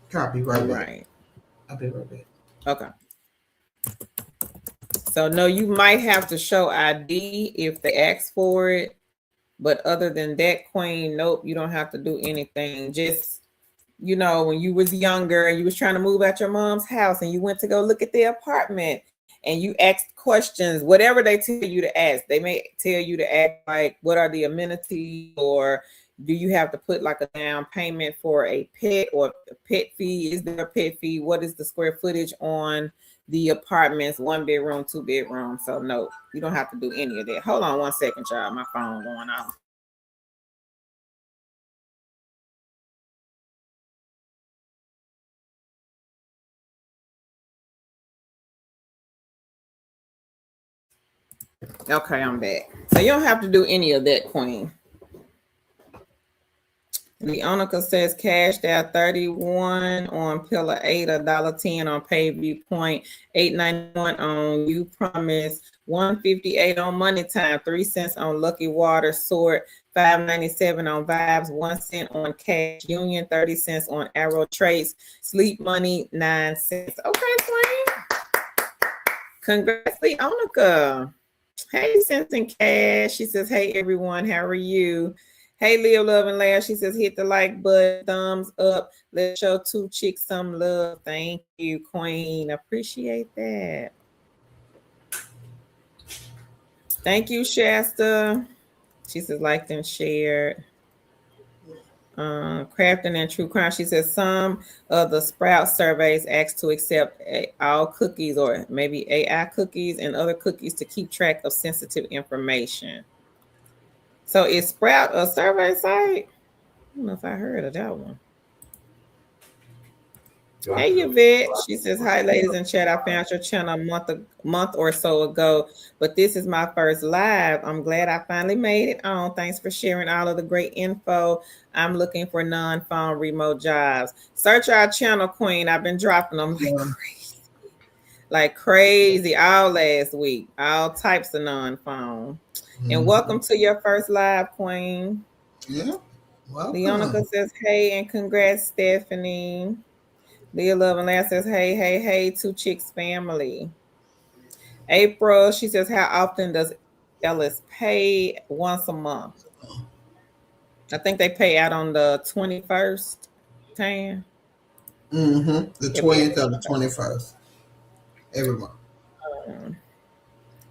Copy right back. I'll be right back. Okay. So no, you might have to show ID if they ask for it. But other than that, Queen, nope, you don't have to do anything. Just, when you was younger and you was trying to move out your mom's house and you went to go look at the apartment and you asked questions, whatever they tell you to ask. They may tell you to ask like, what are the amenities, or do you have to put like a down payment for a pet or a pet fee? Is there a pet fee? What is the square footage on the apartments? 1 bedroom, 2 bedroom. So no, you don't have to do any of that. Hold on 1 second, child. My phone going off. Okay, I'm back. So you don't have to do any of that, Queen. Leonica says cashed out 31 on Pillar 8, $1.10 on Payview Point, $8.91 on You Promise, $1.58 on Money Time, 3 cents on Lucky Water Sort, $5.97 on Vibes, 1 cent on Cash Union, 30 cents on Arrow Trace, Sleep Money, 9 cents. Okay, Queen. Congrats, Leonica. Hey, Cents and Cash. She says, hey, everyone. How are you? Hey, Leo Love and Laugh. She says, hit the like button, thumbs up. Let's show 2 chicks some love. Thank you, Queen. Appreciate that. Thank you, Shasta. She says, liked and shared. Crafting and True Crime. She says some of the Sprout surveys ask to accept all cookies or maybe AI cookies and other cookies to keep track of sensitive information. So is Sprout a survey site? I don't know if I heard of that one. Hey Yvette, she says, "Hi ladies in chat. I found your channel a month or so ago, but this is my first live. I'm glad I finally made it on. Thanks for sharing all of the great info. I'm looking for non-phone remote jobs. Search our channel, Queen. I've been dropping them like crazy all last week. All types of non-phone. And welcome to your first live, Queen. Yeah. Leonica Welcome. says, "Hey, and congrats, Stephanie." Leah Love and Last says, "Hey, hey, hey, Two Chicks family." April, she says, "How often does Ellis pay?" Once a month. I think they pay out on the 21st. Tan. The Every 20th of the 21st. Every month. um,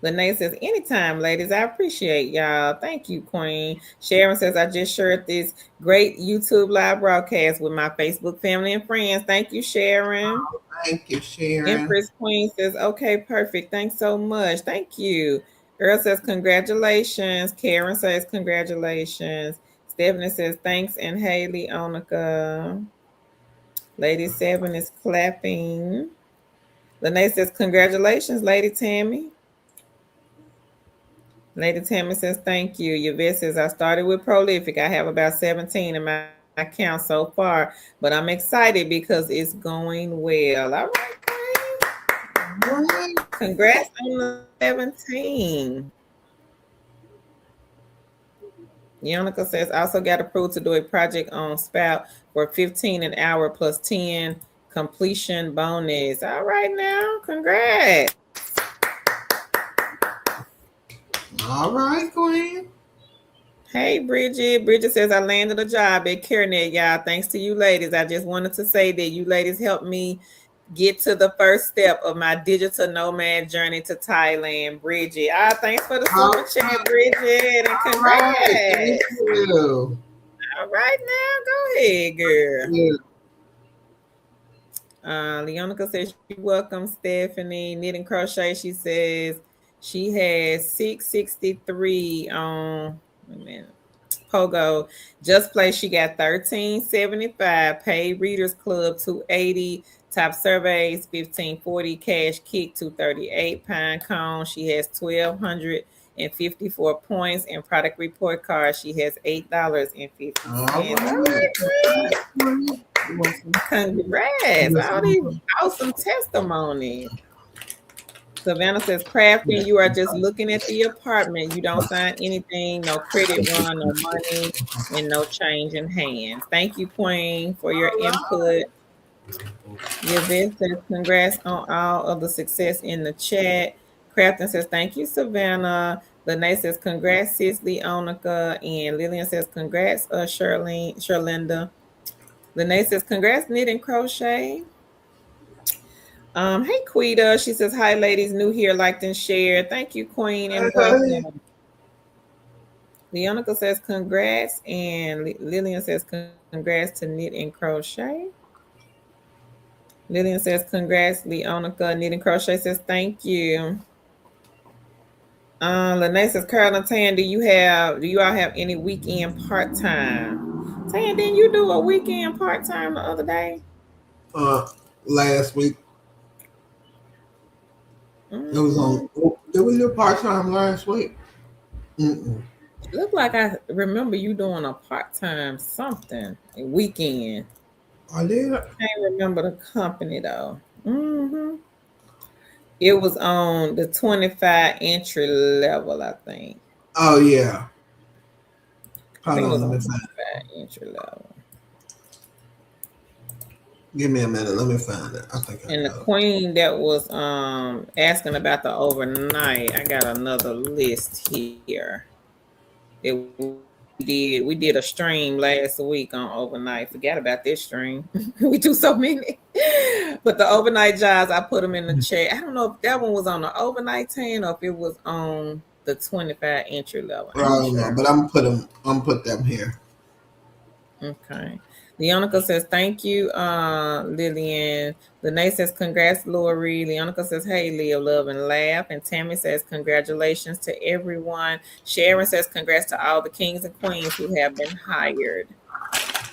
Lene says, "Anytime, ladies. I appreciate y'all. Thank you, Queen." Sharon says, "I just shared this great YouTube live broadcast with my Facebook family and friends." Thank you, Sharon. Thank you, Sharon. Empress Queen says, "Okay, perfect. Thanks so much. Thank you." Earl says, "Congratulations." Karen says, "Congratulations." Stephanie says, "Thanks." And Haley Onika. Lady Seven is clapping. Lene says, "Congratulations, Lady Tammy." Lady Tammy says, "Thank you." Yvette says, "I started with Prolific. I have about 17 in my account so far, but I'm excited because it's going well." All right, Queen. Congrats on the 17. Yonica says, "Also got approved to do a project on Spout for 15 an hour plus 10 completion bonus." All right now, congrats. All right, Queen. Hey, Bridget. Bridget says, "I landed a job at CareNet, y'all. Thanks to you ladies. I just wanted to say that you ladies helped me get to the first step of my digital nomad journey to Thailand." Bridget. Thanks for the super chat, Bridget. And congrats. Thank you. All right now, go ahead, girl. Yeah. Leonica says she welcomes Stephanie. Knit and Crochet, she says she has 663 on, wait a minute, Pogo. Just Play, she got 1375. Paid Readers Club, 280. Top Surveys, 1540. Cash Kick, 238. Pine Cone, she has 1,254 points. And Product Report Card, she has $8.50. All right, congrats. All these awesome testimonies. Savannah says, "Crafting, you are just looking at the apartment. You don't sign anything, no credit run, no money, and no change in hands." Thank you, Queen, for your input. Yvette says, "Congrats on all of the success in the chat." Crafton says, "Thank you, Savannah." Lene says, "Congrats, sis Leonica." And Lillian says, "Congrats, Sherlinda." Lene says, "Congrats, Knit and Crochet." Hey Quita, she says, "Hi ladies, new here, liked and shared." Thank you, Queen, and welcome. Leonica says, "Congrats," and Lillian says, "Congrats to Knit and Crochet." Lillian says, "Congrats, Leonica." Knit and Crochet says, "Thank you." Lene says, "Carol and Tan, do you all have any weekend part-time?" Tan, didn't you do a weekend part-time the other day? Last week. It was on. Did we do part-time last week? Look like I remember you doing a part-time something, a weekend. I did. I can't remember the company though. It was on the 25 entry level, I think. Oh yeah. I think it was Let on me find 25 entry level. Give me a minute. Let me find it. I think I And the know. queen that was asking about the overnight, I got another list here. We did a stream last week on overnight. Forget about this stream. We do so many. But the overnight jobs, I put them in the chat. I don't know if that one was on the overnight 10 or if it was on the 25 entry level. I don't know, but I'm put them here. Okay. Leonica says, thank you, Lillian. Lene says, congrats, Lori. Leonica says, hey, Leo, love and laugh. And Tammy says, congratulations to everyone. Sharon says, congrats to all the kings and queens who have been hired.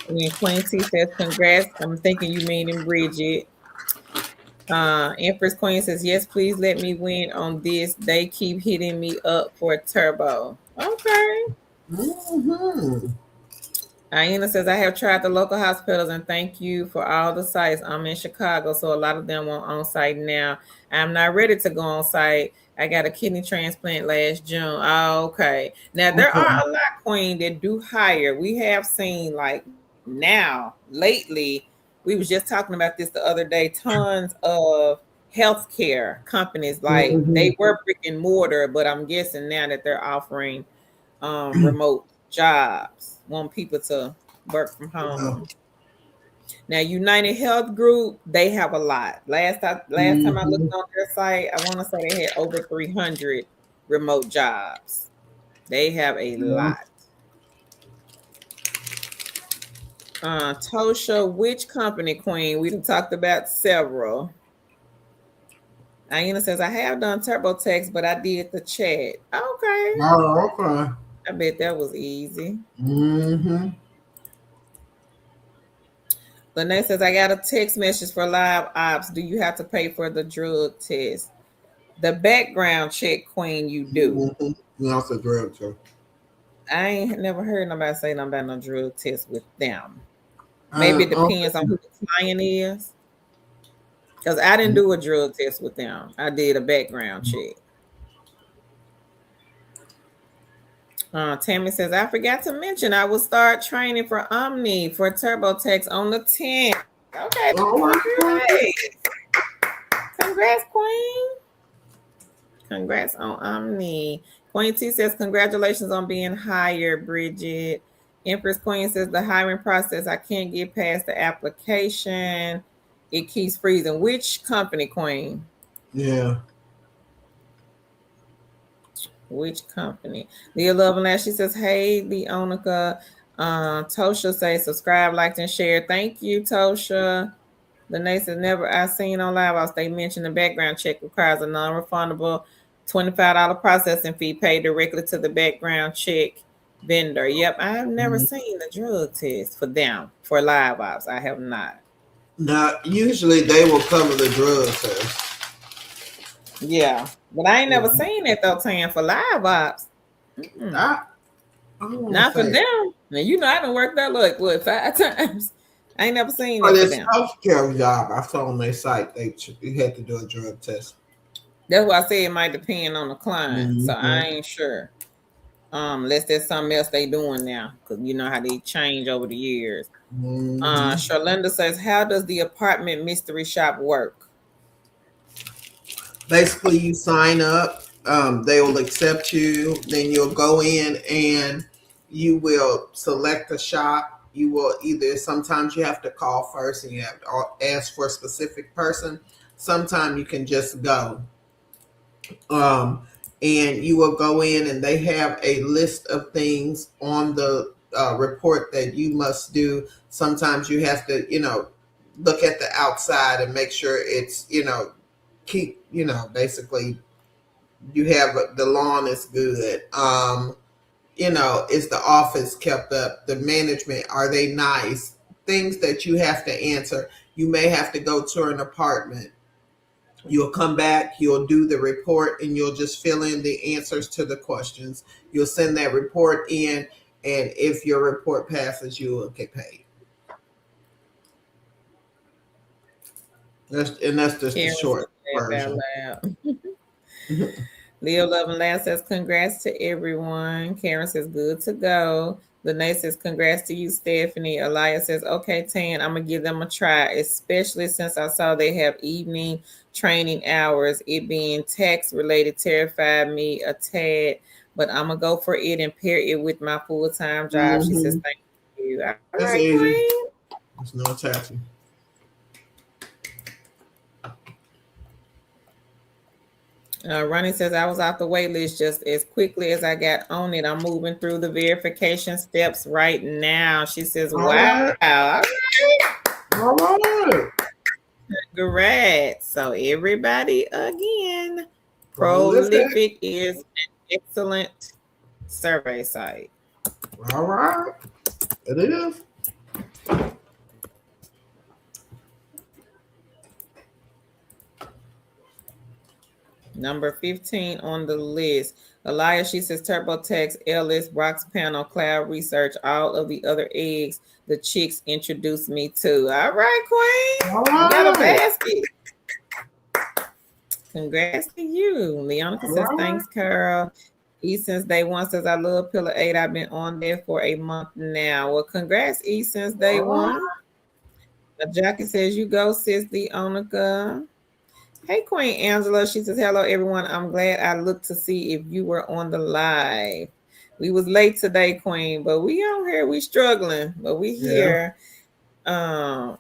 And then Quincy says, congrats. I'm thinking you meaning Bridget. Empress Queen says, yes, please let me win on this. They keep hitting me up for turbo. Okay. Mm-hmm. Aina says, I have tried the local hospitals and thank you for all the sites. I'm in Chicago, so a lot of them are on site now. I'm not ready to go on site. I got a kidney transplant last June. Oh, okay. Now, there Okay. are a lot, Queen, that do hire. We have seen, like, now, lately, we was just talking about this the other day, tons of healthcare companies, like, Mm-hmm. they were brick and mortar, but I'm guessing now that they're offering remote jobs, want people to work from Yeah. home. Now, United Health Group, they have a lot. Last time I Mm-hmm. looked on their site, I want to say they had over 300 remote jobs. They have a Yeah. lot. Tosha, which company, Queen? We done talked about several. Aina says, I have done TurboTax, but I did the chat. Okay. Oh, okay. I bet that was easy. Mm-hmm. Lene says, I got a text message for live ops. Do you have to pay for the drug test? The background check, Queen, you do. Mm-hmm. Yeah, that's a drug too. I ain't never heard nobody say nothing about no drug test with them. Maybe it depends on Okay. who the client is. Because I didn't do a drug test with them. I did a background check. Tammy says, I forgot to mention I will start training for Omni for TurboTax on the 10th. Okay, All that's right. nice. Congrats, Queen. Congrats on Omni. Queen T says, congratulations on being hired, Bridget. Empress Queen says, the hiring process, I can't get past the application. It keeps freezing. Which company, Queen? Yeah. Which company? Leah Love and she says, hey, Leonica. Tosha says, subscribe, like, and share. Thank you, Tosha. Lene says, never I seen on Live House they mentioned the background check requires a non-refundable $25 processing fee paid directly to the background check vendor. Yep, I have never Mhm. seen the drug test for them for Live Ops. I have not. Now, usually they will cover the drug test. Yeah, but I ain't never Mhm. seen that though, Tan, for Live Ops. Mm-mm. I, I don't want to Not for say, them. Now, you know, I done worked that like, what, 5 times? I ain't never seen for it for this them. healthcare job, I saw on their site you had to do a drug test. That's why I say it might depend on the client. So I Mm-hmm. ain't sure. Unless there's something else they doing now, because you know how they change over the years. Mm-hmm. Charlinda says, how does the apartment mystery shop work? Basically, you sign up. They will accept you. Then you'll go in and you will select a shop. You will either sometimes you have to call first and you have to ask for a specific person. Sometimes you can just go. Um, and you will go in and they have a list of things on the report that you must do. Sometimes you have to, look at the outside and make sure it's, keep, basically you have the lawn is good. Is the office kept up? The management, are they nice? Things that you have to answer. You may have to go to an apartment. You'll come back, you'll do the report, and you'll just fill in the answers to the questions. You'll send that report in, and if your report passes, you will get paid. That's just the Karen says, short laugh out version. loud. Leo Love and Laugh says, congrats to everyone. Karen says, good to go. Lene says, congrats to you, Stephanie. Elias says, okay, Tan, I'm going to give them a try, especially since I saw they have evening training hours. It being tax related terrified me a tad, but I'm going to go for it and pair it with my full time job. She says, Hmm. thank you. All That's right, easy. Queen. It's no taxing. Ronnie says, I was off the wait list just as quickly as I got on it. I'm moving through the verification steps right now. She says, All wow. right. All right. Congrats. So everybody again, Prolific. Prolific is an excellent survey site. All right. It is. Number 15 on the list. Elias, she says TurboTax, Ellis, Brock's Panel, Cloud Research, all of the other eggs the chicks introduced me to. All right, All Queen. You got a right. basket. Congrats to you. Leonica All says, right. thanks, Carol. E since day one says, I love Pillar 8. I've been on there for a month now. Well, congrats, E since day All right. one. Jackie says, you go, sis, Leonica. Hey, Queen Angela. She says, hello, everyone. I'm glad I looked to see if you were on the live. We was late today, Queen, but we on here. We struggling, but we Yeah. here. Oh,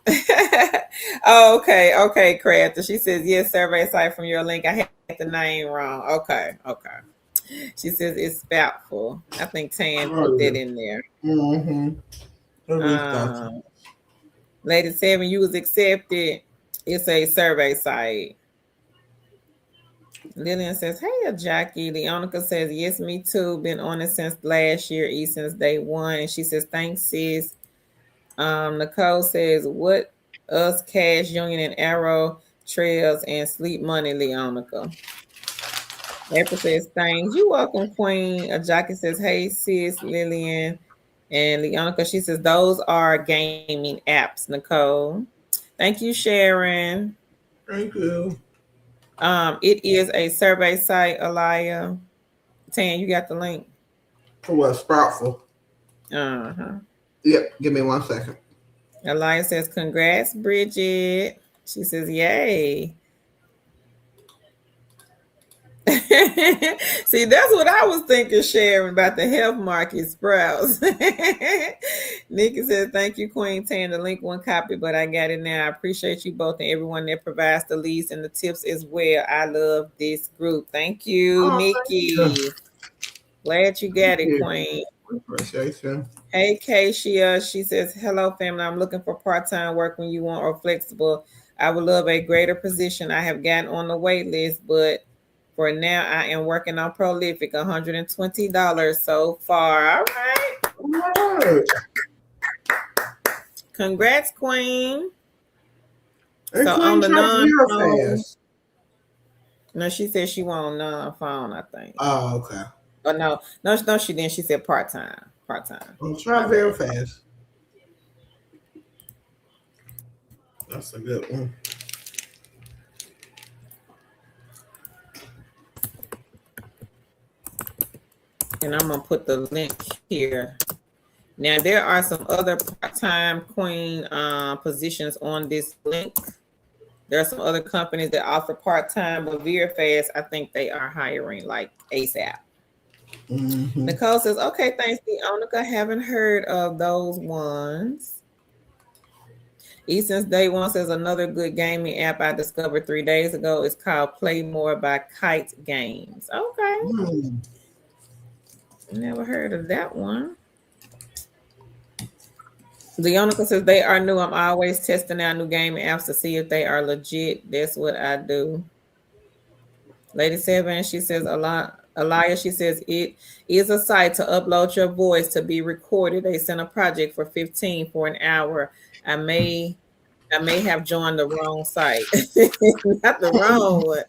okay, Crafter. She says, yes, survey site from your link. I had the name wrong. Okay. She says it's spoutful. I think Tan Oh, put yeah. that in there. Mm-hmm. It is thoughtful. Um, Lady Seven, you was accepted. It's a survey site. Lillian says, hey, Jackie. Leonica says, yes, me too. Been on it since last year, since day one. And she says, thanks, sis. Nicole says, what us, Cash Union and Arrow Trails and Sleep Money, Leonica. April says, thanks. You welcome, Queen. Jackie says, hey, sis, Lillian. And Leonica, she says, those are gaming apps, Nicole. Thank you, Sharon. Thank you. It is a survey site, Alaya. Tan, you got the link? For what? Sproutful. Uh-huh. Yep. Give me 1 second. Alaya says, congrats, Bridget. She says, yay. See, that's what I was thinking, Sharon, about the health market sprouts. Nikki says, thank you, Queen Tan. The link one copy, but I got it now. I appreciate you both and everyone that provides the leads and the tips as well. I love this group. Thank you, Oh, thank you. Nikki. Glad you got Thank it, you. Queen. Appreciate you. Hey, Keisha. She says, hello, family. I'm looking for part-time work when you want or flexible. I would love a greater position. I have gotten on the wait list, but for now, I am working on Prolific, $120 so far. All right. All right. Congrats, Queen. And So Queen on the Church real non-phone, fast. no, she said she want non-phone, I think. Oh, okay. Oh, no, she didn't. She said part-time. Part-time. I'll try My very bad. fast. That's a good one. And I'm going to put the link here. Now, there are some other part-time Queen positions on this link. There are some other companies that offer part-time, but very fast, I think they are hiring like ASAP. Mm-hmm. Nicole says, okay, thanks, Leonica. Haven't heard of those ones. Since day one says another good gaming app I discovered 3 days ago is called Play More by Kite Games. Okay. Mm. Never heard of that one. Leonica says they are new. I'm always testing out new gaming apps to see if they are legit. That's what I do. Lady Seven, she says a lot. Alaya, she says it is a site to upload your voice to be recorded. They sent a project for 15 for an hour. I may have joined the wrong site. Not the wrong one.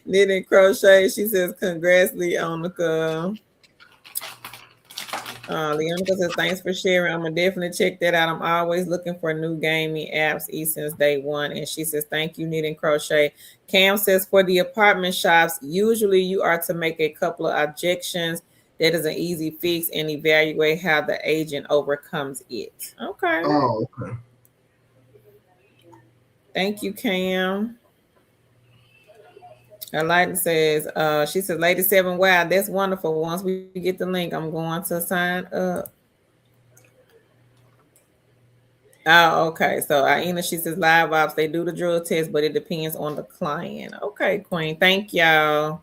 Knitting crochet. She says, congrats, Leonica. Leonica says, thanks for sharing. I'm gonna definitely check that out. I'm always looking for new gaming apps since day one. And she says, thank you, Knitting Crochet. Cam says, for the apartment shops, usually you are to make a couple of objections. That is an easy fix and evaluate how the agent overcomes it. Okay. Oh, okay. Thank you, Cam. Lighten says, she says, Lady Seven, wow, that's wonderful. Once we get the link, I'm going to sign up. Oh, okay. So Aina, she says live ops, they do the drug test, but it depends on the client. Okay, Queen. Thank y'all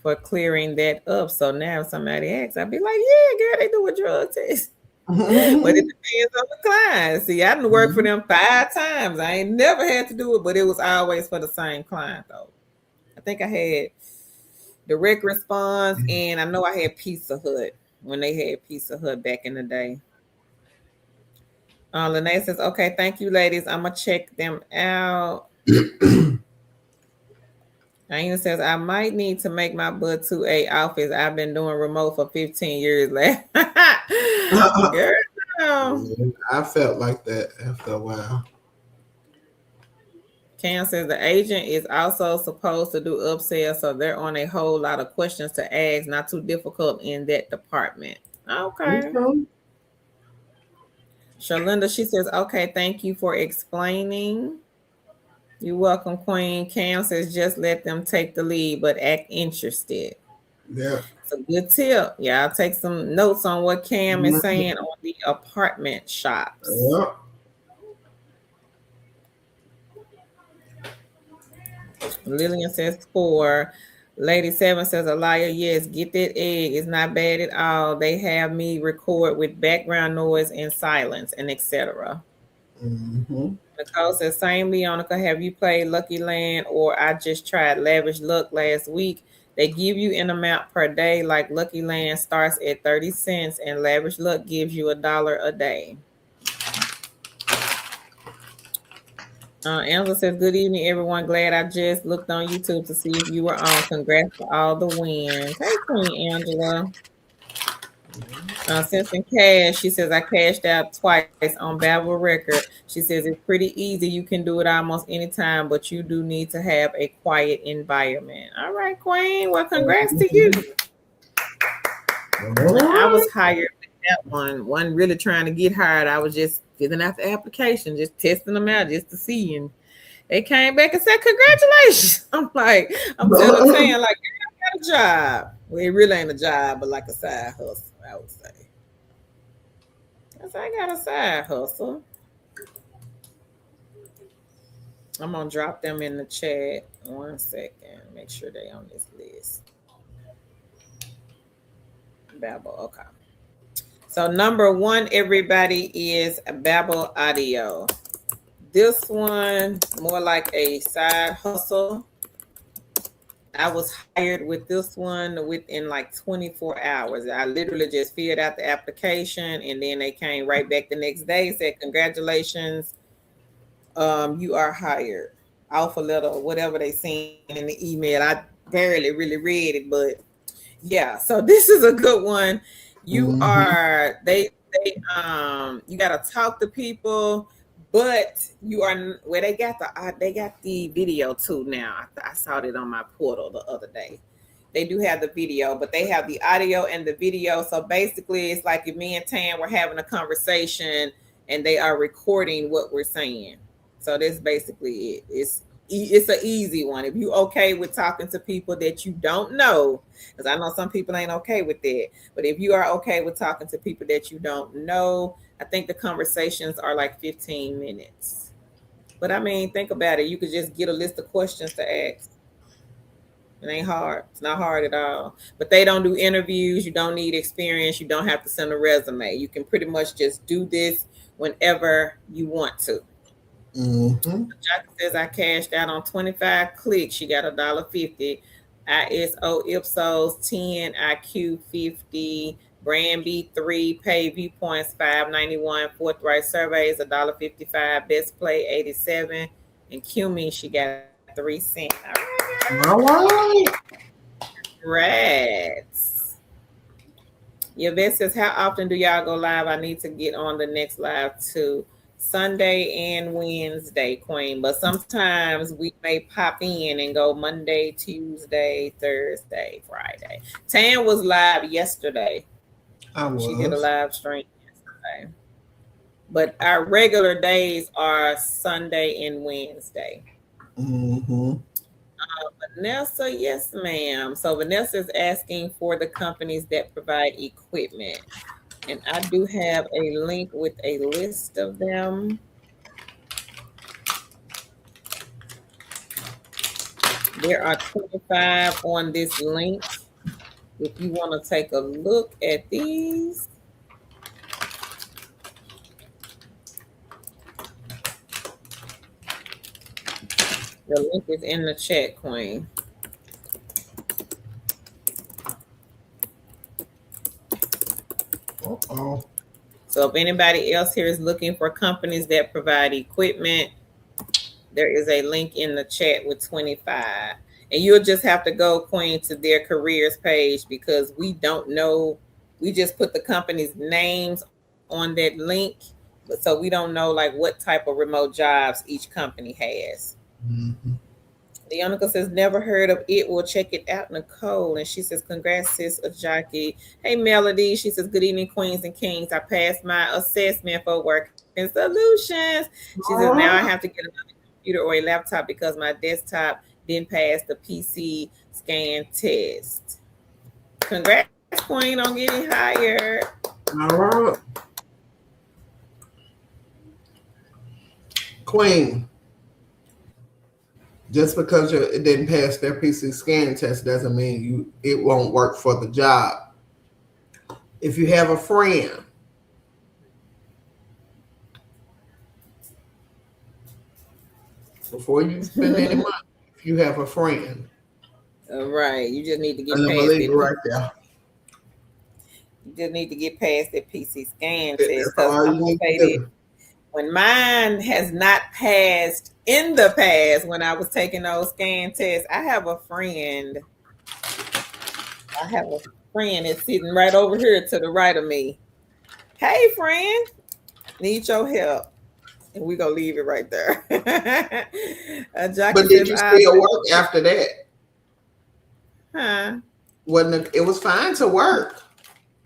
for clearing that up. So now if somebody asks, I'll be like, yeah, girl, they do a drug test. But it depends on the client. See, I didn't work for them 5 times. I ain't never had to do it, but it was always for the same client though. I think I had direct response and I know I had Pizza Hut when they had Pizza Hut back in the day. Lene says, okay, thank you, ladies. I'm gonna check them out. Aina says, I might need to make my butt to a office. I've been doing remote for 15 years. Girl. I felt like that after a while. Cam says the agent is also supposed to do upsell, so they're on a whole lot of questions to ask, not too difficult in that department. Okay. Okay. Charlinda, she says, okay, thank you for explaining. You're welcome, Queen. Cam says, just let them take the lead, but act interested. Yeah. It's a good tip. Yeah, I'll take some notes on what Cam is saying on the apartment shops. Yeah. Lillian says 4. Lady 7 says a liar. Yes, get that egg. It's not bad at all. They have me record with background noise and silence and etc. Mm-hmm. Nicole says, same Leonica, have you played Lucky Land or I just tried Lavish Luck last week? They give you an amount per day, like Lucky Land starts at 30 cents and Lavish Luck gives you $1 a day. Angela says, good evening, everyone. Glad I just looked on YouTube to see if you were on. Congrats for all the wins. Hey, Queen Angela. Since in cash, she says, I cashed out twice on Babel Record. She says, it's pretty easy. You can do it almost anytime, but you do need to have a quiet environment. All right, Queen. Well, congrats to you. I was hired with that one. One really trying to get hired. I was just filling out the application, just testing them out just to see. And they came back and said, congratulations. I'm like, I'm saying, like, I got a job. Well, it really ain't a job, but like a side hustle, I would say. I got a side hustle. I'm gonna drop them in the chat. 1 second. Make sure they on this list. Babel. Okay. So number 1, everybody, is Babel Audio. This one more like a side hustle. I was hired with this one within like 24 hours. I literally just filled out the application and then they came right back the next day, said, congratulations, you are hired. Offer letter or whatever they seen in the email. I barely really read it, but yeah. So this is a good one. You are you gotta talk to people, but you are where they got the video too now. I saw it on my portal the other day. They do have the video, but they have the audio and the video. So basically it's like if me and Tan were having a conversation and they are recording what we're saying. So that's basically it. It's an easy one. If you okay with talking to people that you don't know, because I know some people ain't okay with that, but if you are okay with talking to people that you don't know, I think the conversations are like 15 minutes. But I mean, think about it. You could just get a list of questions to ask. It ain't hard. It's not hard at all. But they don't do interviews. You don't need experience. You don't have to send a resume. You can pretty much just do this whenever you want to. Jackie says I cashed out on 25 clicks. She got $1.50. ISO Ipsos 10, IQ 50, Brand B3, Pay Viewpoints 591, Forthright Surveys $1.55, Best Play 87, and QMe she got 3 cents. All right. Rats. Yvette says, how often do y'all go live? I need to get on the next live too. Sunday and Wednesday, Queen. But sometimes we may pop in and go Monday, Tuesday, Thursday, Friday. Tan was live yesterday. She did a live stream yesterday. But our regular days are Sunday and Wednesday. Vanessa, yes, ma'am. So Vanessa is asking for the companies that provide equipment. And I do have a link with a list of them. There are 25 on this link. If you want to take a look at these, the link is in the chat, Queen. Uh-oh. So if anybody else here is looking for companies that provide equipment, there is a link in the chat with 25. And you'll just have to go, Queen, to their careers page because we don't know. We just put the company's names on that link. But so we don't know like what type of remote jobs each company has. Mm-hmm. Leonica says, never heard of it. We'll check it out, Nicole. And she says, congrats, sis, Ajaki. Hey, Melody. She says, good evening, queens and kings. I passed my assessment for Working Solutions. She says, now I have to get another computer or a laptop because my desktop didn't pass the PC scan test. Congrats, Queen, on getting hired. All right. Queen, just because it didn't pass their PC scan test doesn't mean it won't work for the job. If you have a friend, before you spend any money, if you have a friend, All right, you just need to get and I'm gonna past leave it it. right there. You just need to get past the PC scan That's test because all I'm you gonna need say to this. do. When mine has not passed in the past, when I was taking those scan tests, I have a friend that's sitting right over here to the right of me. Hey, friend, need your help. And we're going to leave it right there. Jackie But did says, you still work after that? huh? It was fine to work.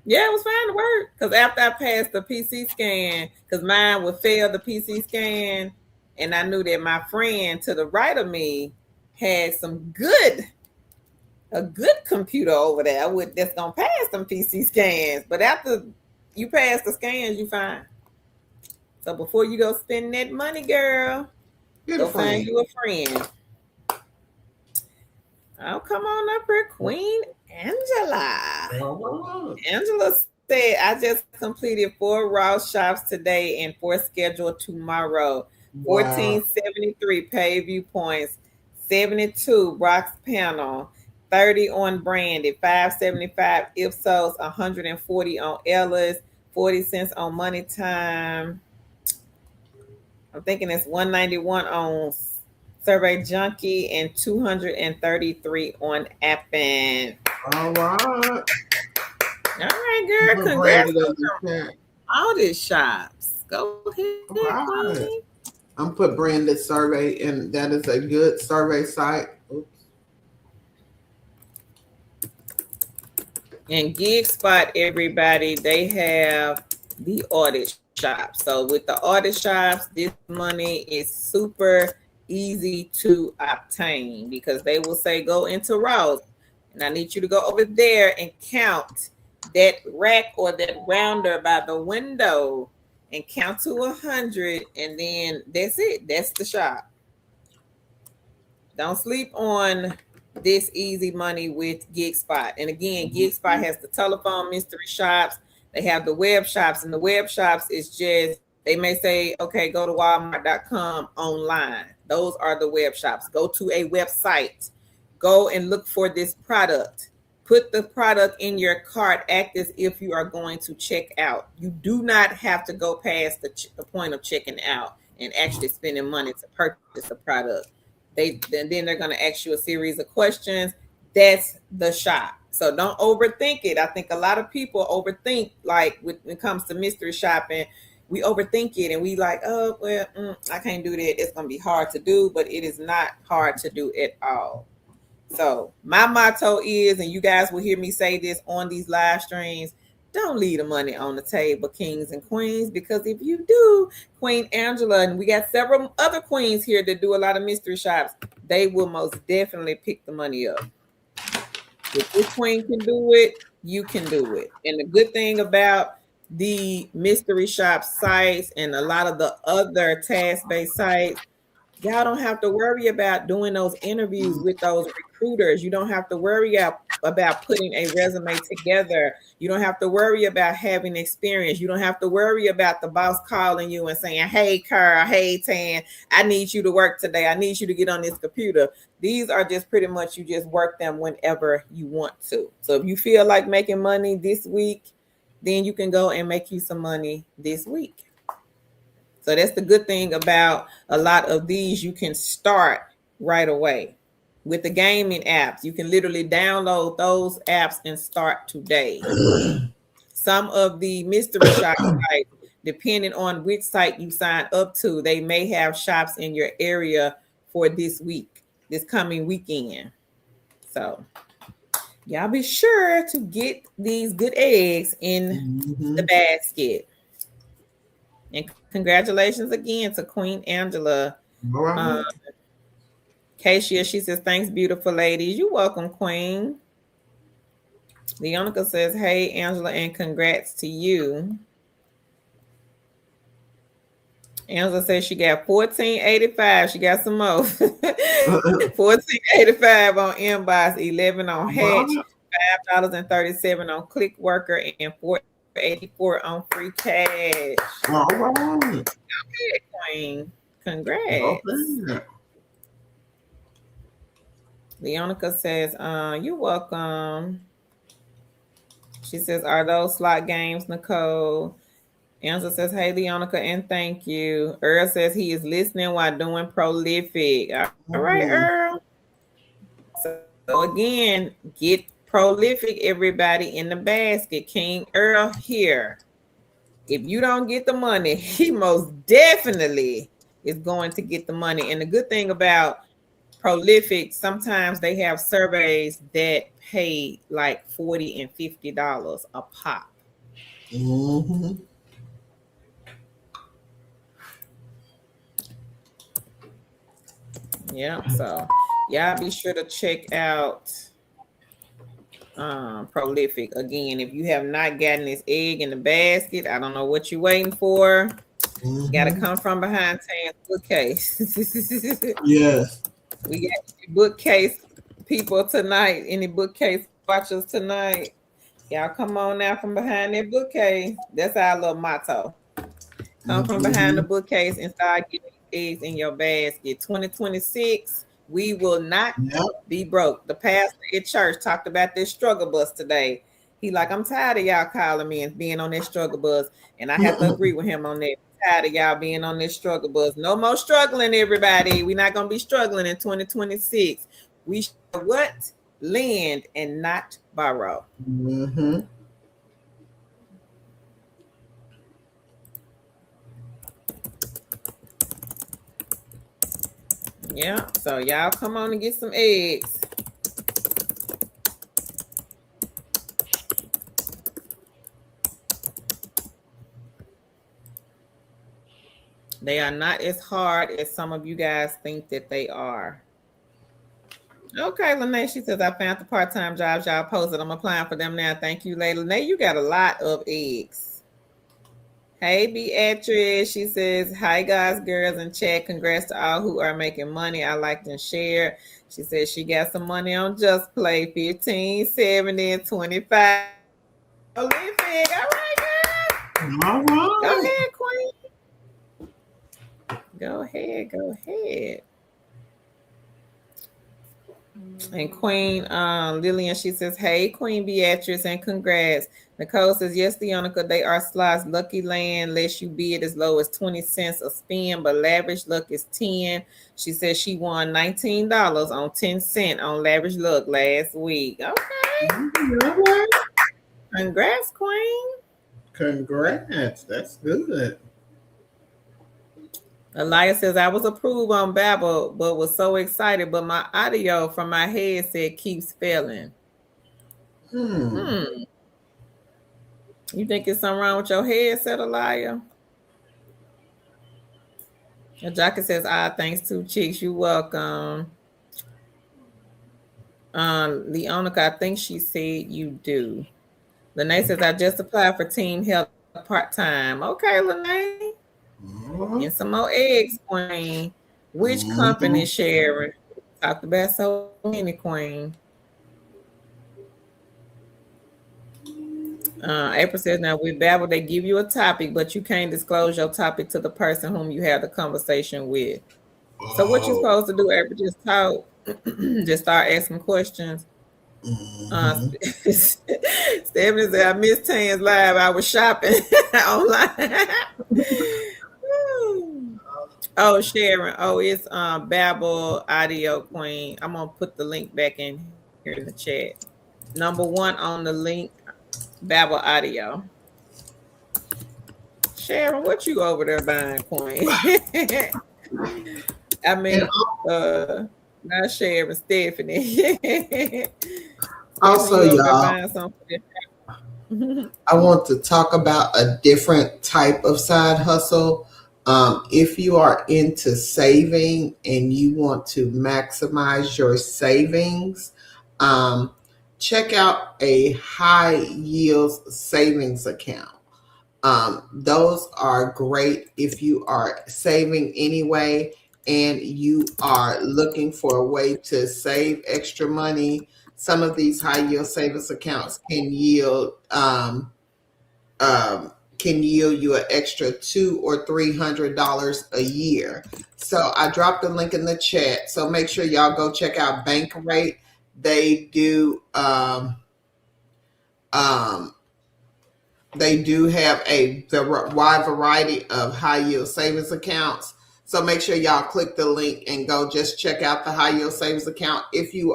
Yeah, it was fine to work. Because after I passed the PC scan, because mine would fail the PC scan, and I knew that my friend to the right of me had a good computer over there that's gonna pass them PC scans. But after you pass the scans, you fine. So before you go spend that money, girl, Get a go find friend. you a friend. Oh, come on up here, Queen Angela. All right. Angela said, I just completed 4 raw shops today and 4 scheduled tomorrow. Wow. 1473 pay viewpoints, 72 Brock's panel, 30 on branded, 575 Ipsos, 140 on Ellis, 40 cents on Money Time. I'm thinking it's 191 on Survey Junkie and 233 on Appen. All right. All right, girl. Congrats on all these shops. Go ahead, All Queen. right. I'm put branded survey, and that is a good survey site. Oops. And Gig Spot, everybody, they have the audit shop. So with the audit shops, this money is super easy to obtain because they will say go into Rouse. And I need you to go over there and count that rack or that rounder by the window and count to 100, and then that's it. That's the shop. Don't sleep on this easy money with GigSpot. And again, GigSpot has the telephone mystery shops. They have the web shops, and the web shops is just, they may say, okay, go to walmart.com online. Those are the web shops. Go to a website. Go and look for this product. Put the product in your cart. Act as if you are going to check out. You do not have to go past the point of checking out and actually spending money to purchase a product. Then they're going to ask you a series of questions. That's the shop. So don't overthink it. I think a lot of people overthink, like when it comes to mystery shopping, we overthink it and we like, oh, well, I can't do that. It's going to be hard to do, but it is not hard to do at all. So my motto is, and you guys will hear me say this on these live streams, don't leave the money on the table, kings and queens, because if you do, Queen Angela, and we got several other queens here that do a lot of mystery shops, they will most definitely pick the money up. If this queen can do it, you can do it. And the good thing about the mystery shop sites and a lot of the other task-based sites, y'all don't have to worry about doing those interviews with those recruiters. You don't have to worry about putting a resume together. You don't have to worry about having experience. You don't have to worry about the boss calling you and saying, hey, Carl, hey, Tan, I need you to work today. I need you to get on this computer. These are just pretty much, you just work them whenever you want to. So if you feel like making money this week, then you can go and make you some money this week. So that's the good thing about a lot of these. You can start right away with the gaming apps. You can literally download those apps and start today. Some of the mystery shop sites, depending on which site you sign up to, they may have shops in your area for this week, this coming weekend. So y'all be sure to get these good eggs in the basket. And congratulations again to Queen Angela. Keisha, she says, thanks, beautiful ladies. You're welcome, Queen. Leonica says, hey, Angela, and congrats to you. Angela says she got $14.85. She got some more. $14.85 on Inbox, $11 on Hatch, $5.37 on ClickWorker, and $4.84 on Free Cash. All right. Okay, Queen. Congrats. Okay. Leonica says, you're welcome. She says, are those slot games, Nicole? Angela says, hey, Leonica, and thank you. Earl says he is listening while doing Prolific. All right, Earl. So again, get Prolific, everybody, in the basket. King Earl here. If you don't get the money, he most definitely is going to get the money. And the good thing about Prolific, sometimes they have surveys that pay like $40 and $50 a pop. Mm-hmm. Yeah, so y'all be sure to check out Prolific. Again, if you have not gotten this egg in the basket, I don't know what you're waiting for. You got to come from behind Tan's bookcase. Yes. We got bookcase people tonight. Any bookcase watchers tonight? Y'all come on now from behind that bookcase. That's our little motto. Come from behind the bookcase and start getting eggs in your basket. 2026, we will not be broke. The pastor at church talked about this struggle bus today. He like, I'm tired of y'all calling me and being on this struggle bus. And I have to agree with him on that. Tired of y'all being on this struggle bus. No more struggling, everybody. We're not going to be struggling in 2026. We should what? Lend and not borrow. Mm-hmm. Yeah, so y'all come on and get some eggs. They are not as hard as some of you guys think that they are. Okay, Lene, she says, I found the part-time jobs y'all posted. I'm applying for them now. Thank you, lady. Lene, you got a lot of eggs. Hey, Beatrice. She says, hi, guys, girls in chat. Congrats to all who are making money. I liked and shared. She says she got some money on Just Play, 15, 70, and 25. Olympic. All right, girl. All right. Go ahead, Queen. Go ahead. And Queen Lillian, she says, hey, Queen Beatrice, and congrats. Nicole says, yes, Leonica, they are slots. Lucky Land lets you bid as low as 20 cents a spin, but Lavish Luck is 10. She says she won $19 on 10 cents on Lavish Luck last week. Okay. Congrats, Queen. Congrats. That's good. Elias says, I was approved on Babel, but was so excited, but my audio from my headset keeps failing. You think it's something wrong with your headset, Elia? Jackie says, thanks to Chicks. You're welcome. Leonica, I think she said you do. Lene says, I just applied for Team Health part-time. Okay, Lene. Mhm. And some more eggs, Queen. Which company, Mhm. Sharon? Talked about so many, Queen. April says, now with Babel, they give you a topic, but you can't disclose your topic to the person whom you have the conversation with. So what you Oh. supposed to do, April? Just talk. Just start asking questions. Uh, Mhm. Stephanie said, I missed Tan's live. I was shopping online. Oh, Sharon. Oh, it's Babel Audio Queen. I'm gonna put the link back in here in the chat. Number one on the link, Babel Audio. Sharon, what you over there buying, Queen? I And mean, not Sharon, Stephanie. Stephanie, also, you over there y'all, buying something? I want to talk about a different type of side hustle. If you are into saving and you want to maximize your savings, um, check out a high yield savings account. Those are great if you are saving anyway and you are looking for a way to save extra money. Some of these high yield savings accounts can yield you an extra $200 or $300 a year. So I dropped the link in the chat. So make sure y'all go check out Bankrate. They do um, they do have a wide variety of high yield savings accounts. So make sure y'all click the link and go just check out the high yield savings account. If you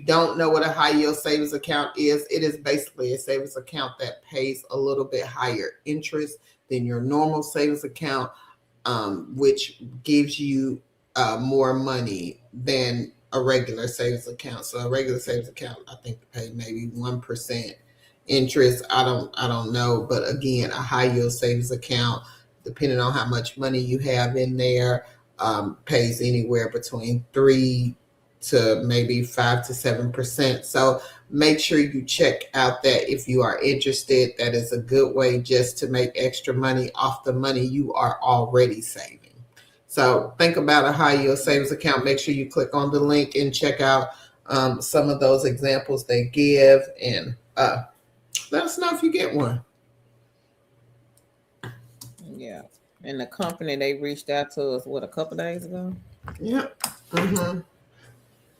don't know what a high yield savings account is, it is basically a savings account that pays a little bit higher interest than your normal savings account, which gives you more money than a regular savings account. So a regular savings account, I think, pay maybe 1% interest. I don't know, but again, a high yield savings account, depending on how much money you have in there, pays anywhere between 3 to maybe 5 to 7%. So make sure you check out that if you are interested. That is a good way just to make extra money off the money you are already saving. So think about a high yield savings account. Make sure you click on the link and check out some of those examples they give, and let us know if you get one. Yeah. And the company they reached out to us what a couple days ago. Yep. Mm-hmm.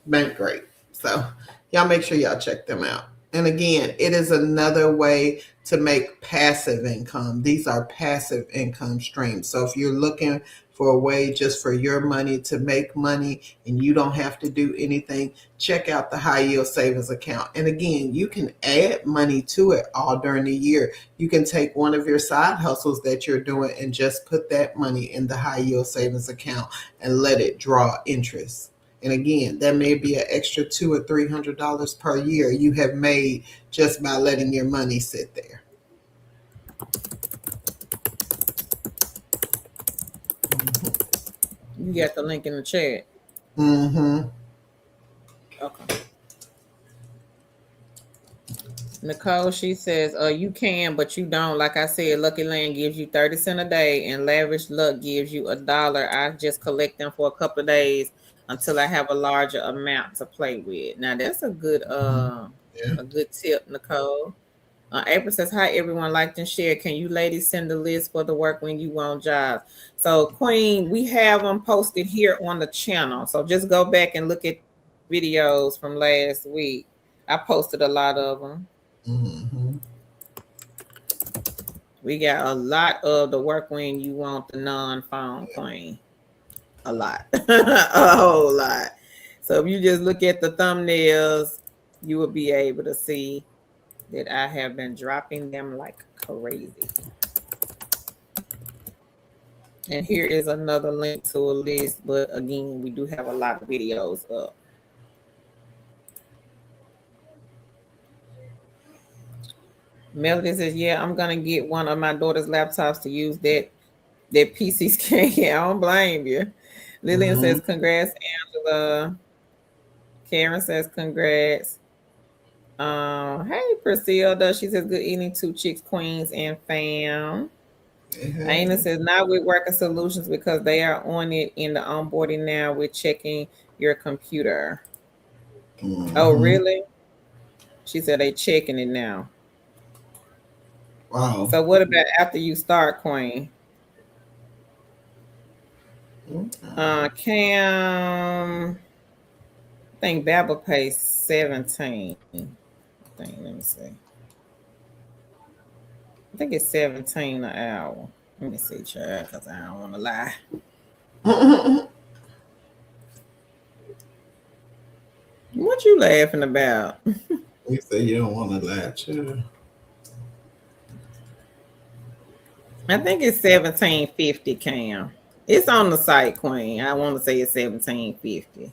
Bank great. So y'all make sure y'all check them out. And again, it is another way to make passive income. These are passive income streams. So if you're looking for a way just for your money to make money and you don't have to do anything, check out the high yield savings account. And again, you can add money to it all during the year. You can take one of your side hustles that you're doing and just put that money in the high yield savings account and let it draw interest. And again, that may be an extra $200 or $300 per year you have made just by letting your money sit there. You got the link in the chat. Mm-hmm. Okay. Nicole, she says, you can, but you don't. Like I said, Lucky Land gives you 30 cents a day and Lavish Luck gives you $1. I just collect them for a couple of days until I have a larger amount to play with. Now that's Yeah. a good tip, Nicole. April says, hi everyone, liked and shared. Can you ladies send the list for the work when you want jobs? So Queen, we have them posted here on the channel. So just go back and look at the videos from last week. I posted a lot of them. Mm-hmm. We got a lot of the work when you want the non-phone Queen. A lot. A whole lot. So if you just look at the thumbnails, you will be able to see that I have been dropping them like crazy. And here is another link to a list, but again, we do have a lot of videos up. Melody says, yeah, I'm gonna get one of my daughter's laptops to use that PC scan. I don't blame you. Lillian Mm-hmm. says, congrats, Angela. Karen says, congrats. Hey Priscilla, she says good evening to chicks, queens, and fam. Hey. Aina says not with working solutions because they are on it in the onboarding now with checking your computer. Oh, Mm-hmm. really? She said they checking it now. Wow. So what about after you start, Queen? Cam, I think Babel pays 17. I think, let me see. I think it's 17 an hour. Let me see, child, because I don't want to lie. What you laughing about? You say you don't want to lie, too. I think it's 1750, Cam. It's on the site, Queen. I want to say it's 1750.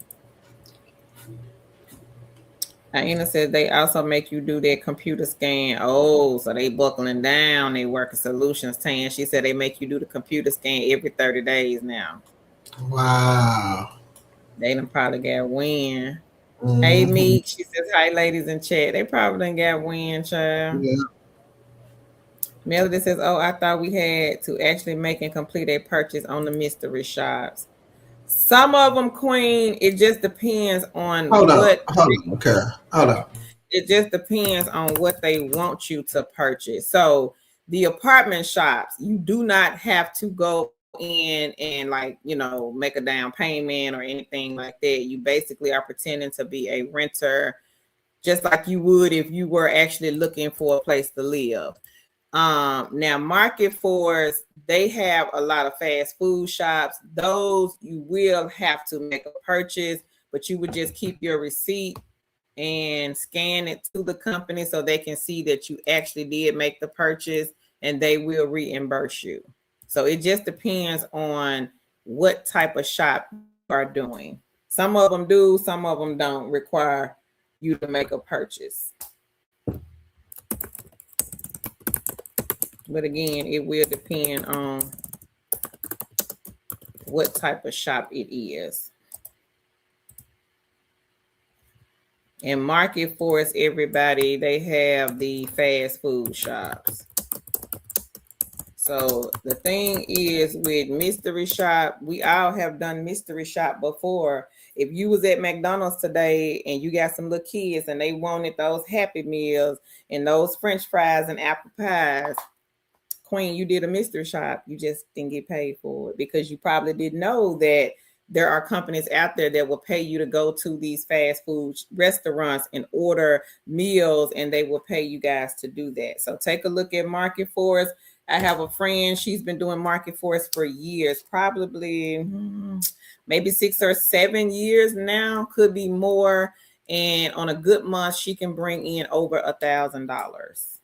Aina said they also make you do that computer scan. Oh, so they buckling down. They working solutions. Tan. She said they make you do the computer scan every 30 days now. Wow. They done probably got wind. Hey, Mm-hmm. Meek. She says, hi, ladies in chat. They probably done got wind, child. Yeah. Melody says, oh, I thought we had to actually make and complete a purchase on the mystery shops. Some of them, Queen, it just depends on Hold on. what Hold on. Okay. Hold on. it just depends on what they want you to purchase. So the apartment shops, you do not have to go in and like, make a down payment or anything like that. You basically are pretending to be a renter, just like you would if you were actually looking for a place to live. Now market force, they have a lot of fast food shops. Those you will have to make a purchase, but you would just keep your receipt and scan it to the company so they can see that you actually did make the purchase and they will reimburse you. So it just depends on what type of shop you are doing. Some of them do, some of them don't require you to make a purchase. But again, it will depend on what type of shop it is. And Market Force, everybody, they have the fast food shops. So the thing is with mystery shop, we all have done mystery shop before. If you was at McDonald's today and you got some little kids and they wanted those Happy Meals and those French fries and apple pies, Queen, you did a mystery shop. You just didn't get paid for it because you probably didn't know that there are companies out there that will pay you to go to these fast food restaurants and order meals, and they will pay you guys to do that. So take a look at Market Force. I have a friend, she's been doing Market Force for years, probably maybe 6 or 7 years now, could be more. And on a good month, she can bring in over $1,000.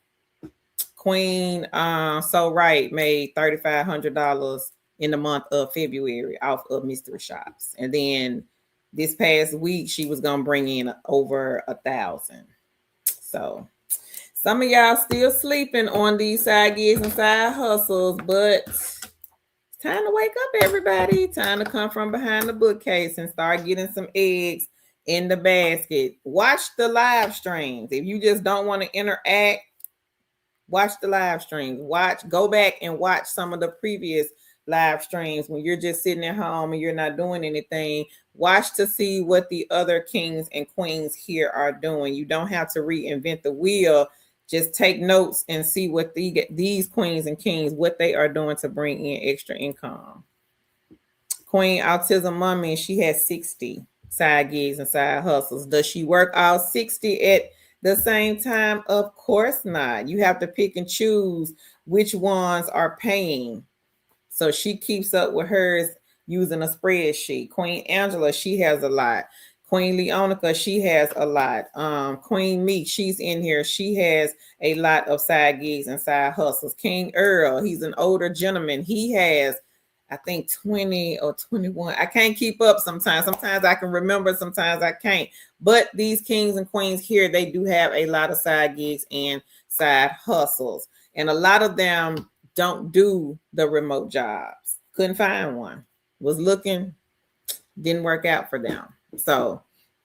Queen, so right, made $3,500 in the month of February off of mystery shops, and then this past week she was gonna bring in over 1,000. So some of y'all still sleeping on these side gigs and side hustles, but it's time to wake up, everybody. Time to come from behind the bookcase and start getting some eggs in the basket. Watch the live streams. If you just don't want to interact, watch the live streams. Go back and watch some of the previous live streams when you're just sitting at home and you're not doing anything. Watch to see what the other kings and queens here are doing. You don't have to reinvent the wheel. Just take notes and see what these queens and kings, what they are doing to bring in extra income. Queen Autism Mommy, she has 60 side gigs and side hustles. Does she work all 60 at the same time? Of course not. You have to pick and choose which ones are paying. So she keeps up with hers using a spreadsheet. Queen Angela, she has a lot. Queen Leonica, she has a lot. Queen Meek, she's in here. She has a lot of side gigs and side hustles. King Earl, he's an older gentleman. He has, I think, 20 or 21. I can't keep up sometimes. Sometimes I can remember, sometimes I can't. But these kings and queens here, they do have a lot of side gigs and side hustles. And a lot of them don't do the remote jobs. Couldn't find one. Was looking, didn't work out for them. So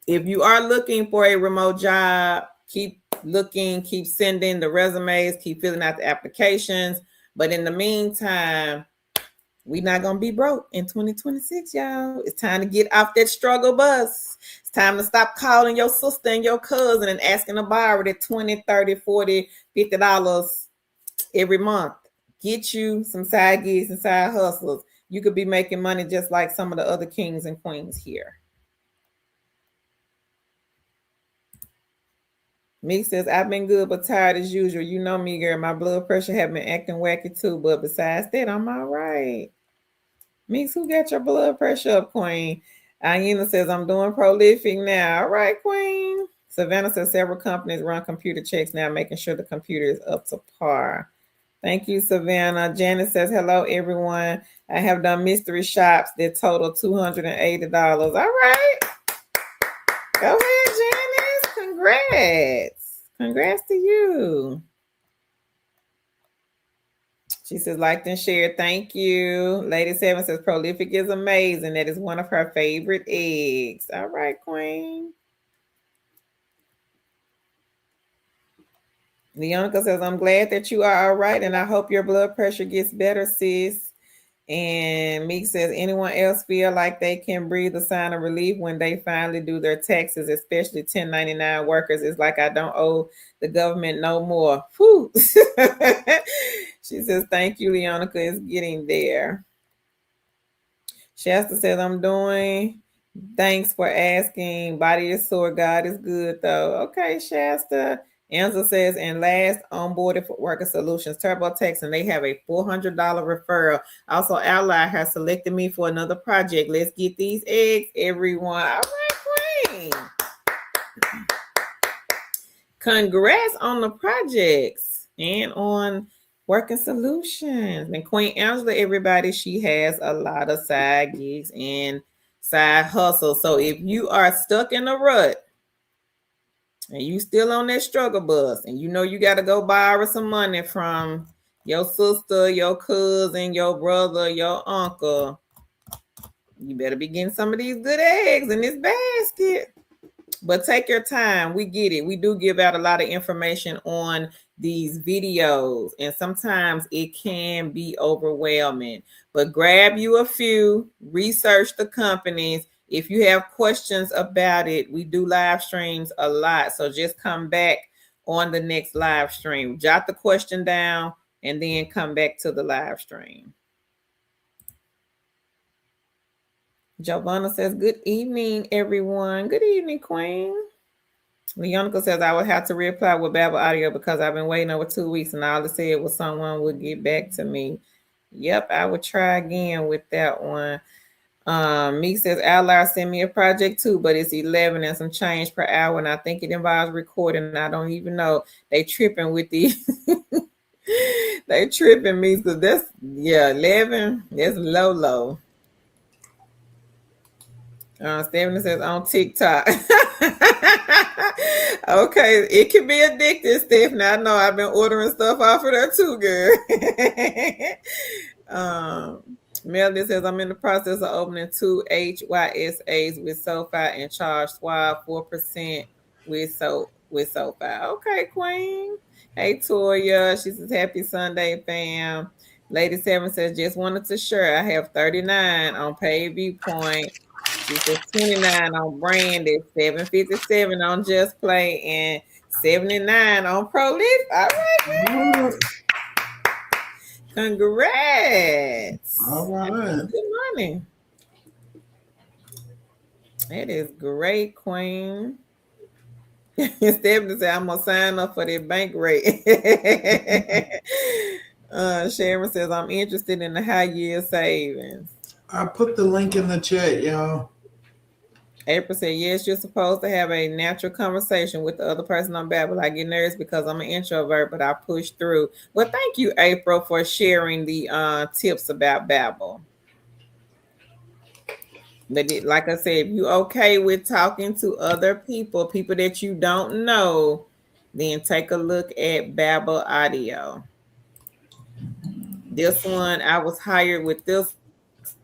if you are looking for a remote job, keep looking, keep sending the resumes, keep filling out the applications. But in the meantime, we not gonna be broke in 2026, y'all. It's time to get off that struggle bus. It's time to stop calling your sister and your cousin and asking to borrow that 20, 30, 40, $50 every month. Get you some side gigs and side hustles. You could be making money just like some of the other kings and queens here. Meek says, I've been good but tired as usual. You know me, girl. My blood pressure have been acting wacky too. But besides that, I'm all right. Meeks, who got your blood pressure up, Queen? Aina says, I'm doing prolific now. All right, Queen. Savannah says, several companies run computer checks now, making sure the computer is up to par. Thank you, Savannah. Janice says, hello, everyone. I have done mystery shops that total $280. All right. Go ahead, Janice. Congrats. Congrats to you. She says, liked and shared. Thank you. Lady Seven says, prolific is amazing. That is one of her favorite eggs. All right, Queen. Leonica says, I'm glad that you are all right, and I hope your blood pressure gets better, sis. And Meek says, anyone else feel like they can breathe a sign of relief when they finally do their taxes, especially 1099 workers? It's like I don't owe the government no more. Whew. She says, thank you, Leonica. It's getting there. Shasta says, I'm doing. Thanks for asking. Body is sore. God is good, though. Okay, Shasta. Angela says, and last onboarded for Worker Solutions, TurboTax, and they have a $400 referral. Also, Ally has selected me for another project. Let's get these eggs, everyone. All right, Queen. Congrats on the projects and on Working Solutions. And Queen Angela, everybody, she has a lot of side gigs and side hustles. So if you are stuck in a rut and you still on that struggle bus and you know you got to go borrow some money from your sister, your cousin, your brother, your uncle, you better be getting some of these good eggs in this basket. But take your time. We get it. We do give out a lot of information on these videos, and sometimes it can be overwhelming. But grab you a few, research the companies. If you have questions about it, we do live streams a lot. So just come back on the next live stream. Jot the question down and then come back to the live stream. Giovanna says, good evening, everyone. Good evening, Queen. Leonica says, I would have to reapply with Babel Audio because I've been waiting over 2 weeks and all it said was someone would get back to me. Yep, I would try again with that one. Meek says, Ally sent me a project too, but it's 11 and some change per hour, and I think it involves recording. I don't even know. They tripping with the they tripping me. So that's 11. That's low. Stephanie says on TikTok. Okay, it can be addictive, Stephanie. I know I've been ordering stuff off of there too, girl. Melody says I'm in the process of opening 2 HYSAs with SoFi and charge Schwab 4% with SoFi. Okay, Queen. Hey Toya, she says happy Sunday, fam. Lady Seven says just wanted to share. I have 39 on Pay Viewpoint. She says 29 on Branded, 757 on Just Play, and 79 on ProLift. All right, man. Congrats. All right. Good morning. That is great, Queen. Stephanie said, I'm going to sign up for that bank rate. Sharon says, I'm interested in the high yield savings. I put the link in the chat, y'all. April said, yes, you're supposed to have a natural conversation with the other person on Babel. I get nervous because I'm an introvert, but I push through. Well, thank you, April, for sharing the tips about Babel. But like I said, if you're okay with talking to other people that you don't know, then take a look at Babel Audio. This one, I was hired with this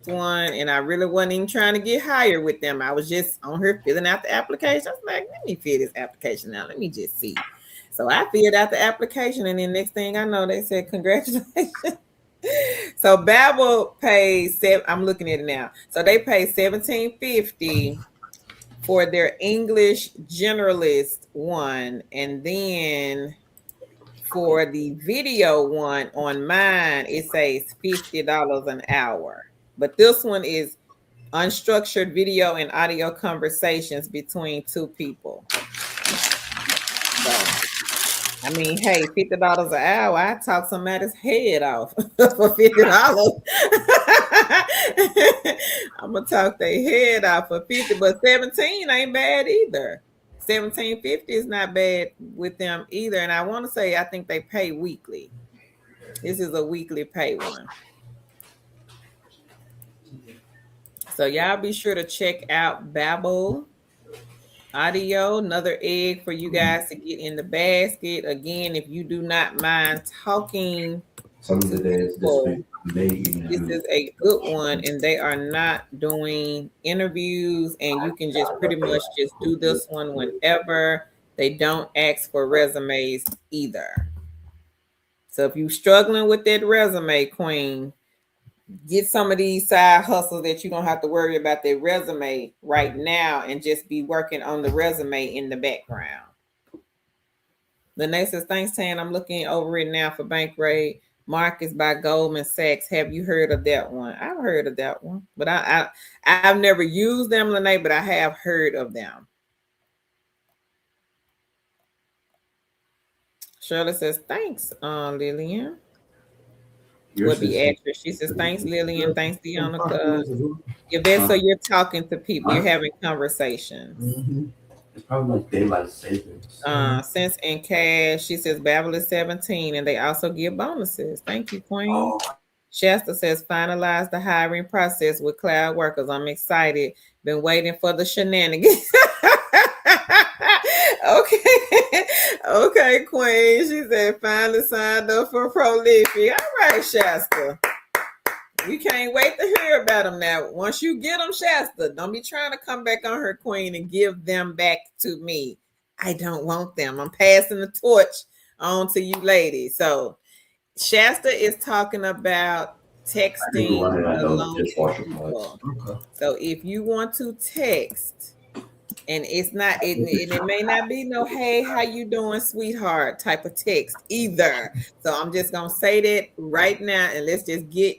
one, and I really wasn't even trying to get hired with them. I was just on here filling out the application. I was like, let me fill this application out. Let me just see. So I filled out the application, and then next thing I know, they said congratulations. So Babel pays I'm looking at it now. So they pay $17.50 for their English generalist one, and then for the video one on mine, it says $50 an hour. But this one is unstructured video and audio conversations between two people. So, I mean, hey, $50 an hour, I talk somebody's head off for $50. I'm gonna talk their head off for 50, but 17 ain't bad either. 17.50 is not bad with them either. And I want to say I think they pay weekly. This is a weekly pay one. So y'all be sure to check out Babel Audio, another egg for you guys to get in the basket. Again, if you do not mind talking to people, this is a good one, and they are not doing interviews, and you can just pretty much just do this one whenever. They don't ask for resumes either. So if you're struggling with that resume, Queen, get some of these side hustles that you don't have to worry about their resume right now and just be working on the resume in the background. The next says, thanks, Tan. I'm looking over it now for Bank Raid. Marcus by Goldman Sachs. Have you heard of that one? I've heard of that one, but I've never used them, Lene, but I have heard of them. Shirley says, thanks, Lillian. Would be accurate. She says, thanks, Lillian. Thanks, Deonica. If that's so you're talking to people, you're having conversations. Mm-hmm. It's probably like daylight savings. Cents in cash. She says Babel is 17, and they also give bonuses. Thank you, Queen. Oh. Shasta says, finalize the hiring process with cloud workers. I'm excited. Been waiting for the shenanigans. Okay, Queen. She said, finally signed up for Prolific. All right, Shasta. We can't wait to hear about them now. Once you get them, Shasta, don't be trying to come back on her, Queen, and give them back to me. I don't want them. I'm passing the torch on to you ladies. So Shasta is talking about texting alone. So if you want to text, and it's not, it may not be no, hey, how you doing, sweetheart type of text either. So I'm just going to say that right now, and let's just get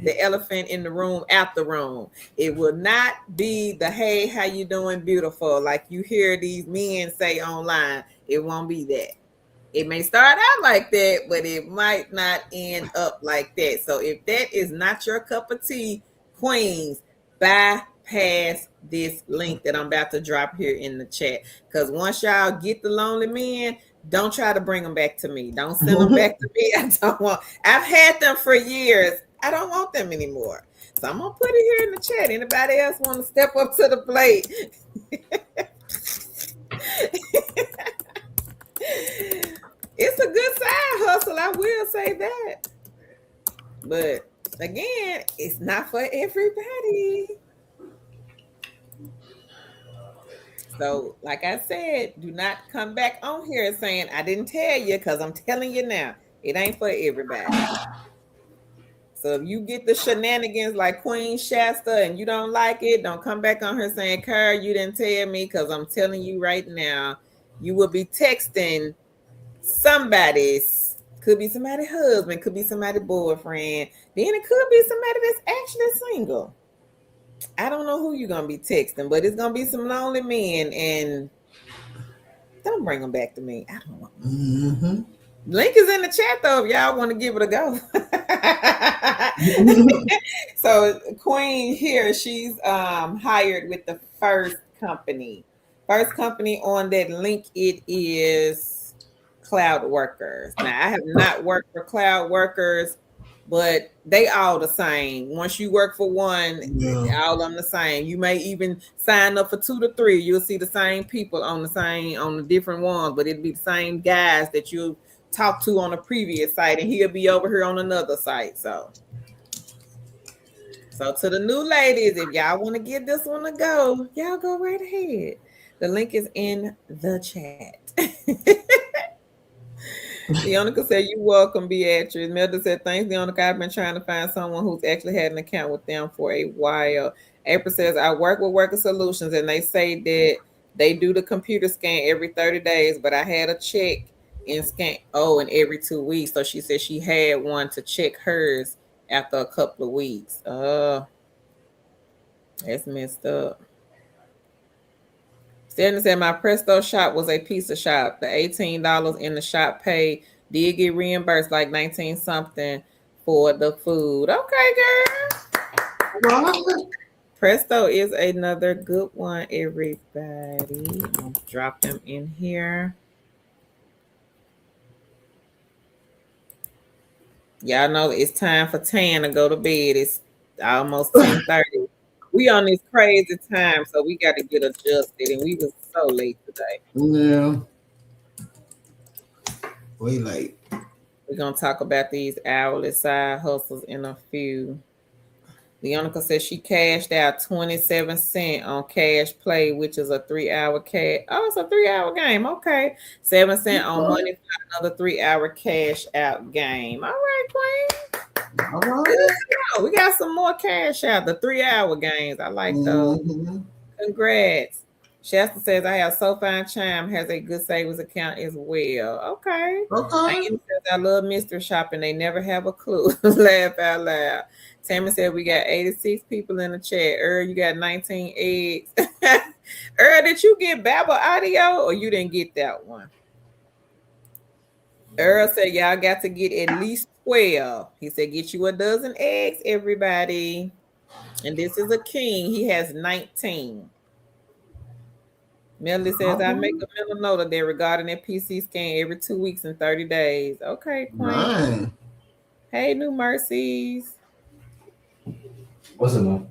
the elephant in the room out the room. It will not be the, hey, how you doing, beautiful, like you hear these men say online. It won't be that. It may start out like that, but it might not end up like that. So if that is not your cup of tea, Queens, bypass this link that I'm about to drop here in the chat. Because once y'all get the lonely men, don't try to bring them back to me. Don't send them back to me. I've had them for years. I don't want them anymore. So I'm going to put it here in the chat. Anybody else want to step up to the plate? It's a good side hustle, I will say that. But again, it's not for everybody. So, like I said, do not come back on here saying I didn't tell you, because I'm telling you now, it ain't for everybody. So if you get the shenanigans like Queen Shasta and you don't like it, don't come back on her saying, Carl, you didn't tell me, because I'm telling you right now, you will be texting somebody's, could be somebody's husband, could be somebody's boyfriend, then it could be somebody that's actually single. I don't know who you're going to be texting, but it's going to be some lonely men, and don't bring them back to me. I don't want them. Mm-hmm. Link is in the chat, though, if y'all want to give it a go. So Queen here, she's hired with the first company. First company on that link, it is Cloud Workers. Now, I have not worked for Cloud Workers, but they all the same. Once you work for one, all of them the same. You may even sign up for 2 to 3. You'll see the same people on the different ones, but it'll be the same guys that you talk to on a previous site, and he'll be over here on another site. So to the new ladies, if y'all want to give this one a go, y'all go right ahead. The link is in the chat. Leonica said, "You welcome, Beatrice." Melda said, "Thanks, Leonica. I've been trying to find someone who's actually had an account with them for a while." April says, "I work with Worker Solutions, and they say that they do the computer scan every 30 days, but I had a check and scan and every 2 weeks." So she said she had one to check hers after a couple of weeks. That's messed up. Stanley said, "My Presto shop was a pizza shop. The $18 in the shop pay did get reimbursed like 19 something for the food." Okay, girl. What? Presto is another good one, everybody. I'll drop them in here. Y'all know it's time for Tan to go to bed. It's almost 10:30. We on this crazy time, so we got to get adjusted, and we was so late today. Yeah. We late. We're going to talk about these hourly side hustles in a few. Leonica says she cashed out 27 cents on Cash Play, which is a 3-hour cash. Oh, it's a 3-hour game. Okay. 7 cents on Money for another 3-hour cash out game. All right, Queen. All right. We got some more cash out. The 3-hour games. I like those. Mm-hmm. Congrats. Shasta says, "I have SoFi and Chime has a good savings account as well." Okay. Okay. Says, "I love mystery shopping. They never have a clue." Laugh out loud. Tammy said, "We got 86 people in the chat. Earl, you got 19 eggs." Earl, did you get Babel audio or you didn't get that one? Earl said, "Y'all got to get at least 12. He said, "Get you a dozen eggs, everybody." And this is a king. He has 19. Melody says, "I make a mental note of that regarding that PC scan every 2 weeks and 30 days. Okay, Queen. Nice. Hey, New Mercies. What's it, Mom?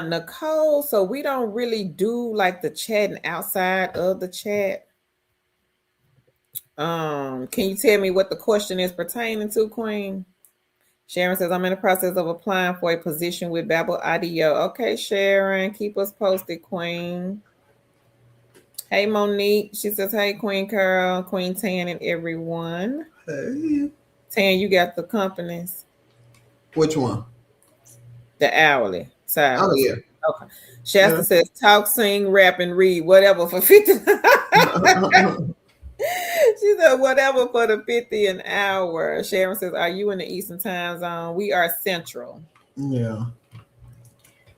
Nicole, so we don't really do like the chatting outside of the chat. Can you tell me what the question is pertaining to, Queen? Sharon says, "I'm in the process of applying for a position with Babel Audio." Okay, Sharon, keep us posted, Queen. Hey, Monique. She says, "Hey, Queen Carol, Queen Tan, and everyone." Hey. Tan, you got the companies. Which one? The hourly side. Oh yeah. Okay. Shasta says, "Talk, sing, rap, and read, whatever for 50." She said, "Whatever for the 50 an hour." Sharon says, "Are you in the Eastern time zone?" We are Central. Yeah.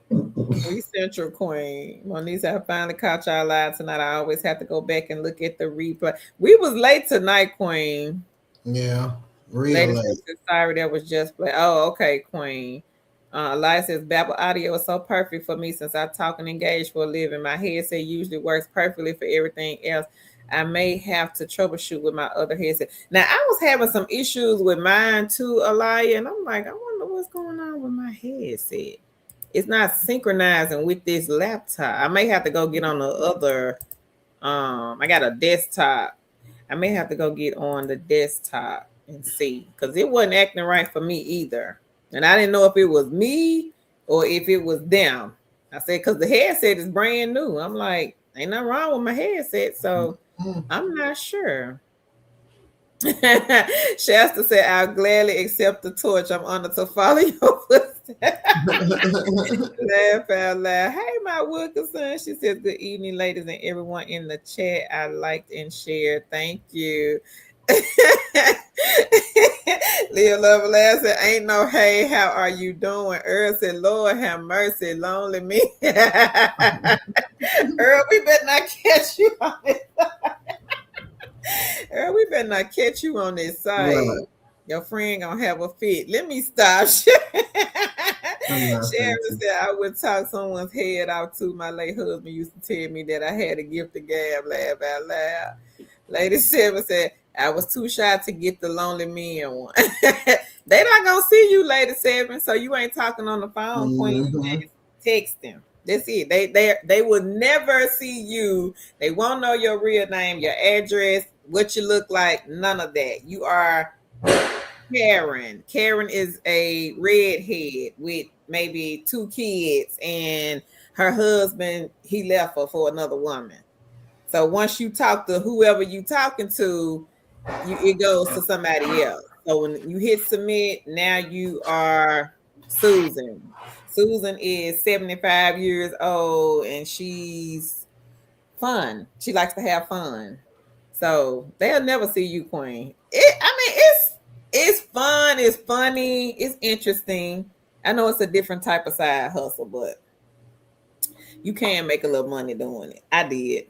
We Central, Queen. Monique, I finally caught y'all live tonight. I always have to go back and look at the replay. We was late tonight, Queen. Yeah. Real Lady late. says, "Sorry, that was just play." Oh, okay, Queen. Elias says, "Babel audio is so perfect for me since I talk and engage for a living. My headset usually works perfectly for everything else. I may have to troubleshoot with my other headset." Now, I was having some issues with mine too, Elia, and I'm like, I wonder what's going on with my headset. It's not synchronizing with this laptop. I may have to go get on the other. I got a desktop. I may have to go get on the desktop and see, because it wasn't acting right for me either. And I didn't know if it was me or if it was them. I said, because the headset is brand new. I'm like, ain't nothing wrong with my headset. So I'm not sure. Shasta said, "I'll gladly accept the torch. I'm honored to follow your footsteps." Laugh out loud. Hey, my Wilkerson. She says, "Good evening, ladies and everyone in the chat. I liked and shared. Thank you." Leah Lovelace said, "Ain't no hey, how are you doing?" Earl said, "Lord have mercy, lonely me." Earl, we better not catch you on this side. Earl, we better not catch you on this side. Right. Your friend gonna have a fit. Let me stop. Sharon said, "I would talk someone's head out too. My late husband used to tell me that I had a gift of gab." Laugh out loud. Lady Seven said, "I was too shy to get the lonely men one." They not gonna see you, Lady Seven, so you ain't talking on the phone, Queen. You text them. That's it. They will never see you. They won't know your real name, your address, what you look like, none of that. You are Karen. Karen is a redhead with maybe 2 kids, and her husband, he left her for another woman. So once you talk to whoever you talking to, it goes to somebody else. So when you hit submit, now you are Susan. Susan is 75 years old and she's fun. She likes to have fun. So they'll never see you, Queen. It's fun, it's funny, it's interesting. I know it's a different type of side hustle, but you can make a little money doing it. I did.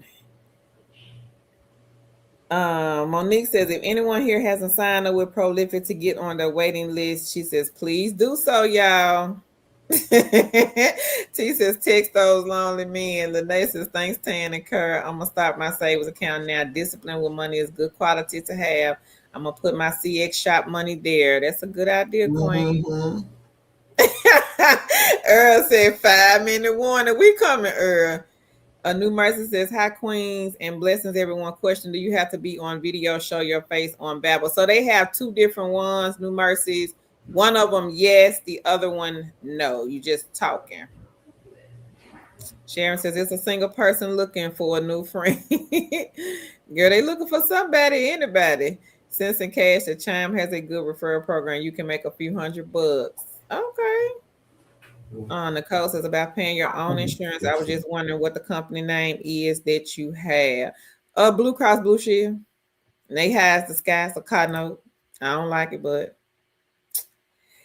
Monique says, if anyone here hasn't signed up with Prolific to get on the waiting list, she says, please do so, y'all. T says, text those lonely men. Lene says, thanks, Tan and Kerr. I'm going to start my savings account now. Discipline with money is good quality to have. I'm going to put my CX shop money there. That's a good idea, Queen. Mm-hmm. Earl said, 5-minute warning. We coming, Earl. A new mercy says, hi, Queens, and blessings, everyone. Question, do you have to be on video, show your face on Babel? So they have two different ones, new mercies. One of them, yes. The other one, no. You just talking. Sharon says, it's a single person looking for a new friend. Girl, they looking for somebody, anybody. Since in cash, the Chime has a good referral program. You can make a few $100. Okay. Nicole says about paying your own insurance. I was just wondering what the company name is that you have. Blue Cross Blue Shield. And they has the sky, so car note. I don't like it, but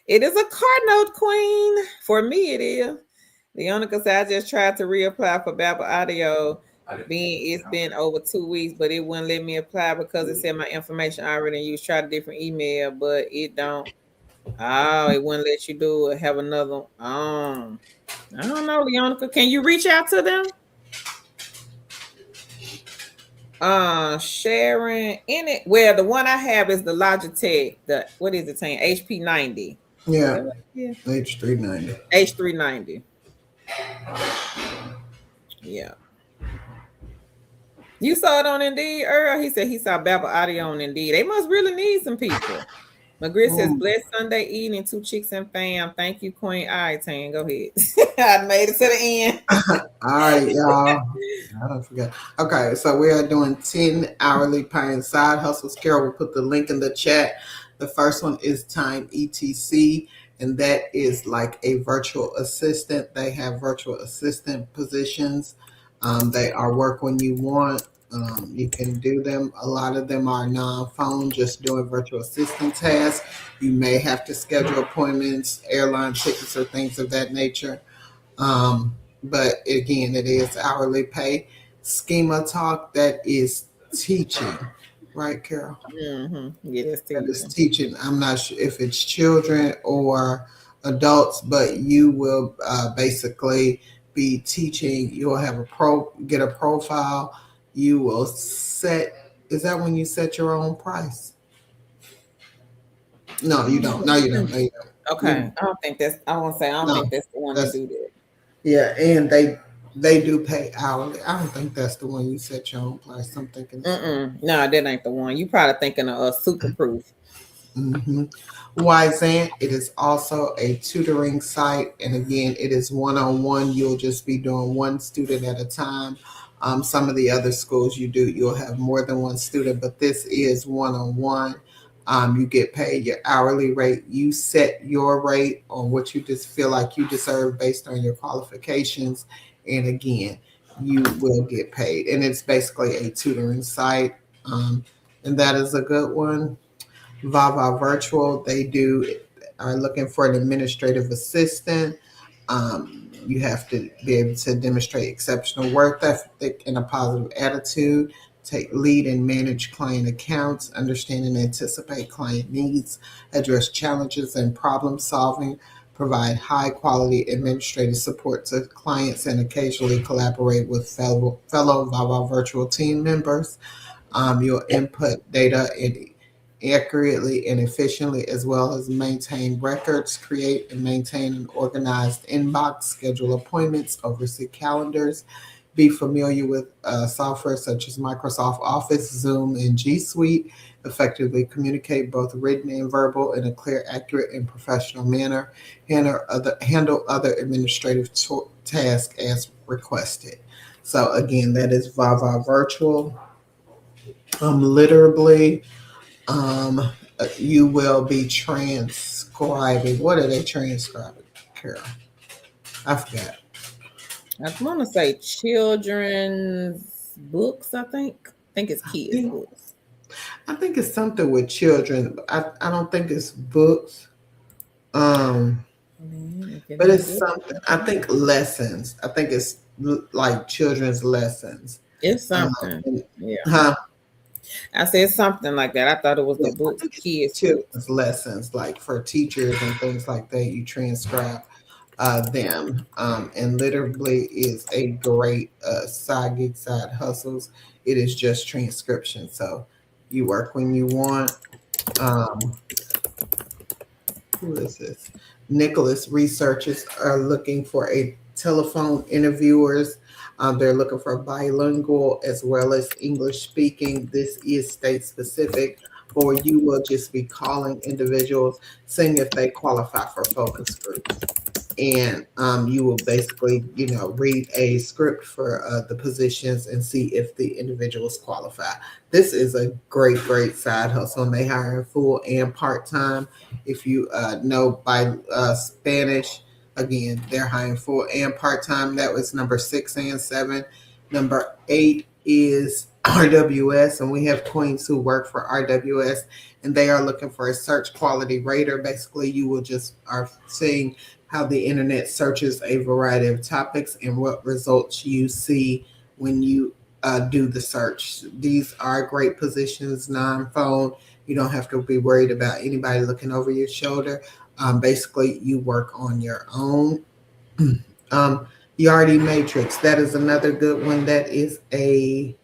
it is a car note, Queen. For me, it is. Leonica said I just tried to reapply for Babel Audio. It's been over 2 weeks, but it wouldn't let me apply because it said my information already used. Tried a different email, but it don't. Oh, it wouldn't let you do it. Have another. I don't know, Leonica. Can you reach out to them? Sharon in it. Well, the one I have is the Logitech. What is it saying? HP90. Yeah. H390. H390. Yeah. You saw it on Indeed, Earl? He said he saw Babel Audio on Indeed. They must really need some people. McGriff says, blessed Sunday evening, 2 chicks and fam. Thank you, Queen. All right, Tan, go ahead. I made it to the end. All right, y'all. I don't forget. Okay, so we are doing 10 hourly paying side hustles. Carol will put the link in the chat. The first one is Time ETC, and that is like a virtual assistant. They have virtual assistant positions. They are work when you want. You can do them. A lot of them are non-phone, just doing virtual assistant tasks. You may have to schedule appointments, airline tickets, or things of that nature. But again, it is hourly pay. Schema Talk, that is teaching, right, Carol? Mm-hmm. Yes, that is teaching. I'm not sure if it's children or adults, but you will basically be teaching. You'll have get a profile. You will set. Is that when you set your own price? No, you don't. No, you don't. No, you don't. Okay. I don't think that's. I want to say. I don't think that's the one to do that. Yeah, and they do pay hourly. I don't think that's the one you set your own price. I'm thinking. No, that ain't the one. You probably thinking of Super Proof. Mm-hmm. Wyzant, it is also a tutoring site, and again, it is one-on-one. You'll just be doing one student at a time. Some of the other schools you'll have more than one student, but this is one-on-one. You get paid your hourly rate. You set your rate on what you just feel like you deserve based on your qualifications, and again, you will get paid. And it's basically a tutoring site, and that is a good one. Vava Virtual, are looking for an administrative assistant. You have to be able to demonstrate exceptional work ethic and a positive attitude, take lead and manage client accounts, understand and anticipate client needs, address challenges and problem solving, provide high quality administrative support to clients, and occasionally collaborate with fellow Vava Virtual team members. You'll input data accurately and efficiently, as well as maintain records, create and maintain an organized inbox, schedule appointments, oversee calendars, be familiar with software such as Microsoft Office, Zoom, and G Suite, effectively communicate both written and verbal in a clear, accurate, and professional manner, handle other administrative tasks as requested. So again, that is Vava Virtual. Literally, You will be transcribing. What are they transcribing, Carol? I forgot. I want to say children's books. I think it's kids' Yeah, books. I think it's something with children. I don't think it's books. Um, If it but ain't it's book, something. I think lessons. I think it's like children's lessons. it's Um, something. Yeah, huh? I said something like that. I thought it was the Yeah, I books, think it's kids' books. children's lessons, like for teachers and things like that. You transcribe them, and literally is a great side gig, side hustles. It is just transcription, so you work when you want. Um, who is this? Nicholas researchers are looking for a telephone interviewers. They're looking for bilingual as well as English speaking. This is state specific, or you will just be calling individuals, seeing if they qualify for focus groups. And you will basically, read a script for the positions and see if the individuals qualify. This is a great side hustle, and they hire full and part time. If you know by Spanish, again, they're hiring full and part time. That was number 6 and 7. Number 8 is RWS, and we have queens who work for RWS, and they are looking for a search quality rater. Basically, you will just are seeing how the internet searches a variety of topics and what results you see when you do the search. These are great positions, non-phone. You don't have to be worried about anybody looking over your shoulder. Basically, you work on your own. Yardi Matrix, that is another good one. That is a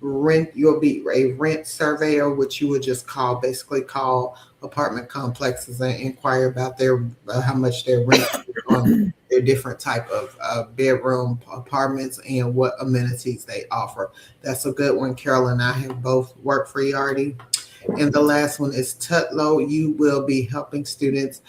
rent. You'll be a rent surveyor, which you would just basically call apartment complexes and inquire about their how much their rent is on their different type of bedroom apartments and what amenities they offer. That's a good one. Carol and I have both worked for Yardi. And the last one is Tutlow. You will be helping students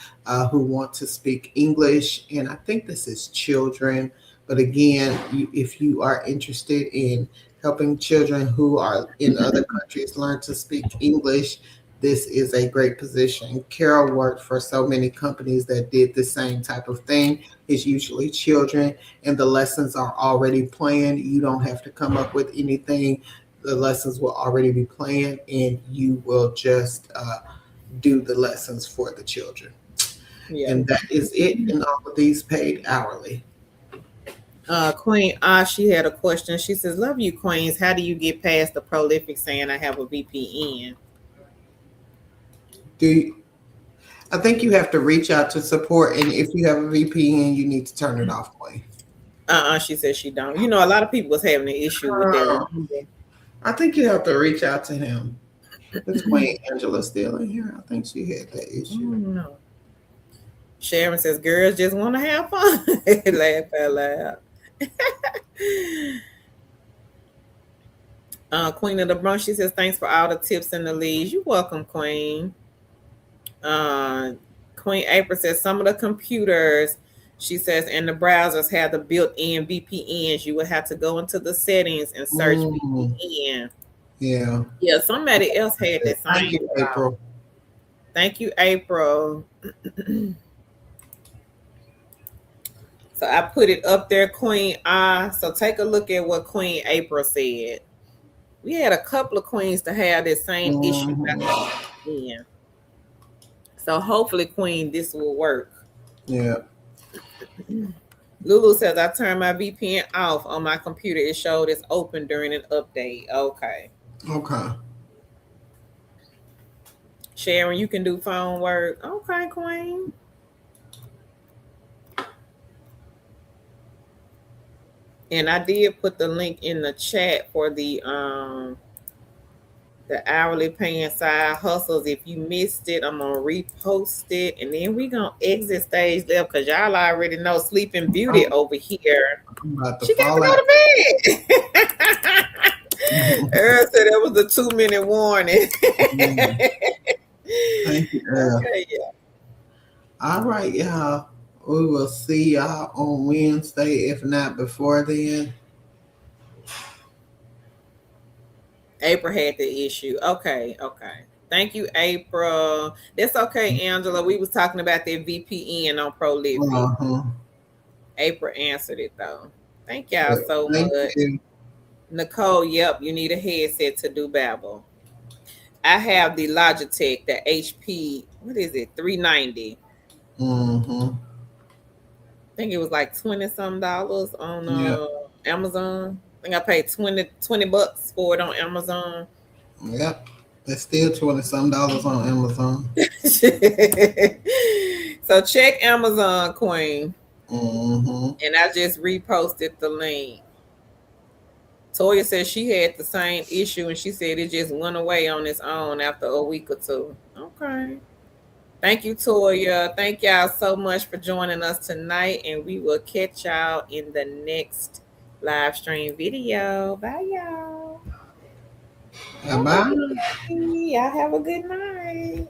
who want to speak English. And I think this is children. But again, if you are interested in helping children who are in other countries learn to speak English, this is a great position. Carol worked for so many companies that did the same type of thing. It's usually children, and the lessons are already planned. You don't have to come up with anything. The lessons will already be planned, and you will just do the lessons for the children. Yeah. And that is it. And all of these paid hourly. Queen she had a question. She says, "Love you, Queens. How do you get past the prolific saying I have a VPN?" I think you have to reach out to support, and if you have a VPN, you need to turn it off, Queen. She says she don't. You know, a lot of people was having an issue with that. I think you have to reach out to him. Is Queen Angela still in here? I think she had that issue. No. Sharon says, "Girls just want to have fun." Laugh out loud. Queen of the Brunch, she says, "Thanks for all the tips and the leads." You're welcome, Queen. Queen April says, "Some of the computers," she says, "and the browsers have the built-in VPNs. You would have to go into the settings and search VPN." Yeah. Yeah, somebody else had that same. Thank you, April. Thank you, April. So I put it up there, Queen So take a look at what Queen April said. We had a couple of queens to have this same issue back then. So hopefully, Queen, this will work. Yeah. Lulu says, "I turned my VPN off on my computer. It showed it's open during an update." Okay. Okay. Sharon, you can do phone work. Okay, Queen. And I did put the link in the chat for the hourly paying side hustles. If you missed it, I'm gonna repost it, and then we gonna exit stage left because y'all already know Sleeping Beauty over here. She got to go to bed. Earl said that was a 2-minute warning. Thank you, Earl. Okay, yeah. All right, y'all. We will see y'all on Wednesday, if not before then. April had the issue. Okay. Thank you, April. That's okay, Angela. We was talking about that VPN on ProLiving. Uh-huh. April answered it though. Thank y'all so Thank much. you. Nicole, yep, you need a headset to do Babel. I have the Logitech, the HP, what is it, 390. Mm-hmm. I think it was like 20 some dollars on Yeah. Amazon. I think I paid 20 bucks for it on Amazon. Yep. It's still $20 on Amazon. So check Amazon, Queen. Mm-hmm. And I just reposted the link. Toya said she had the same issue and she said it just went away on its own after a week or two. Okay. Thank you, Toya. Thank y'all so much for joining us tonight, and we will catch y'all in the next live stream video. Bye, y'all. Bye-bye. Y'all have a good night.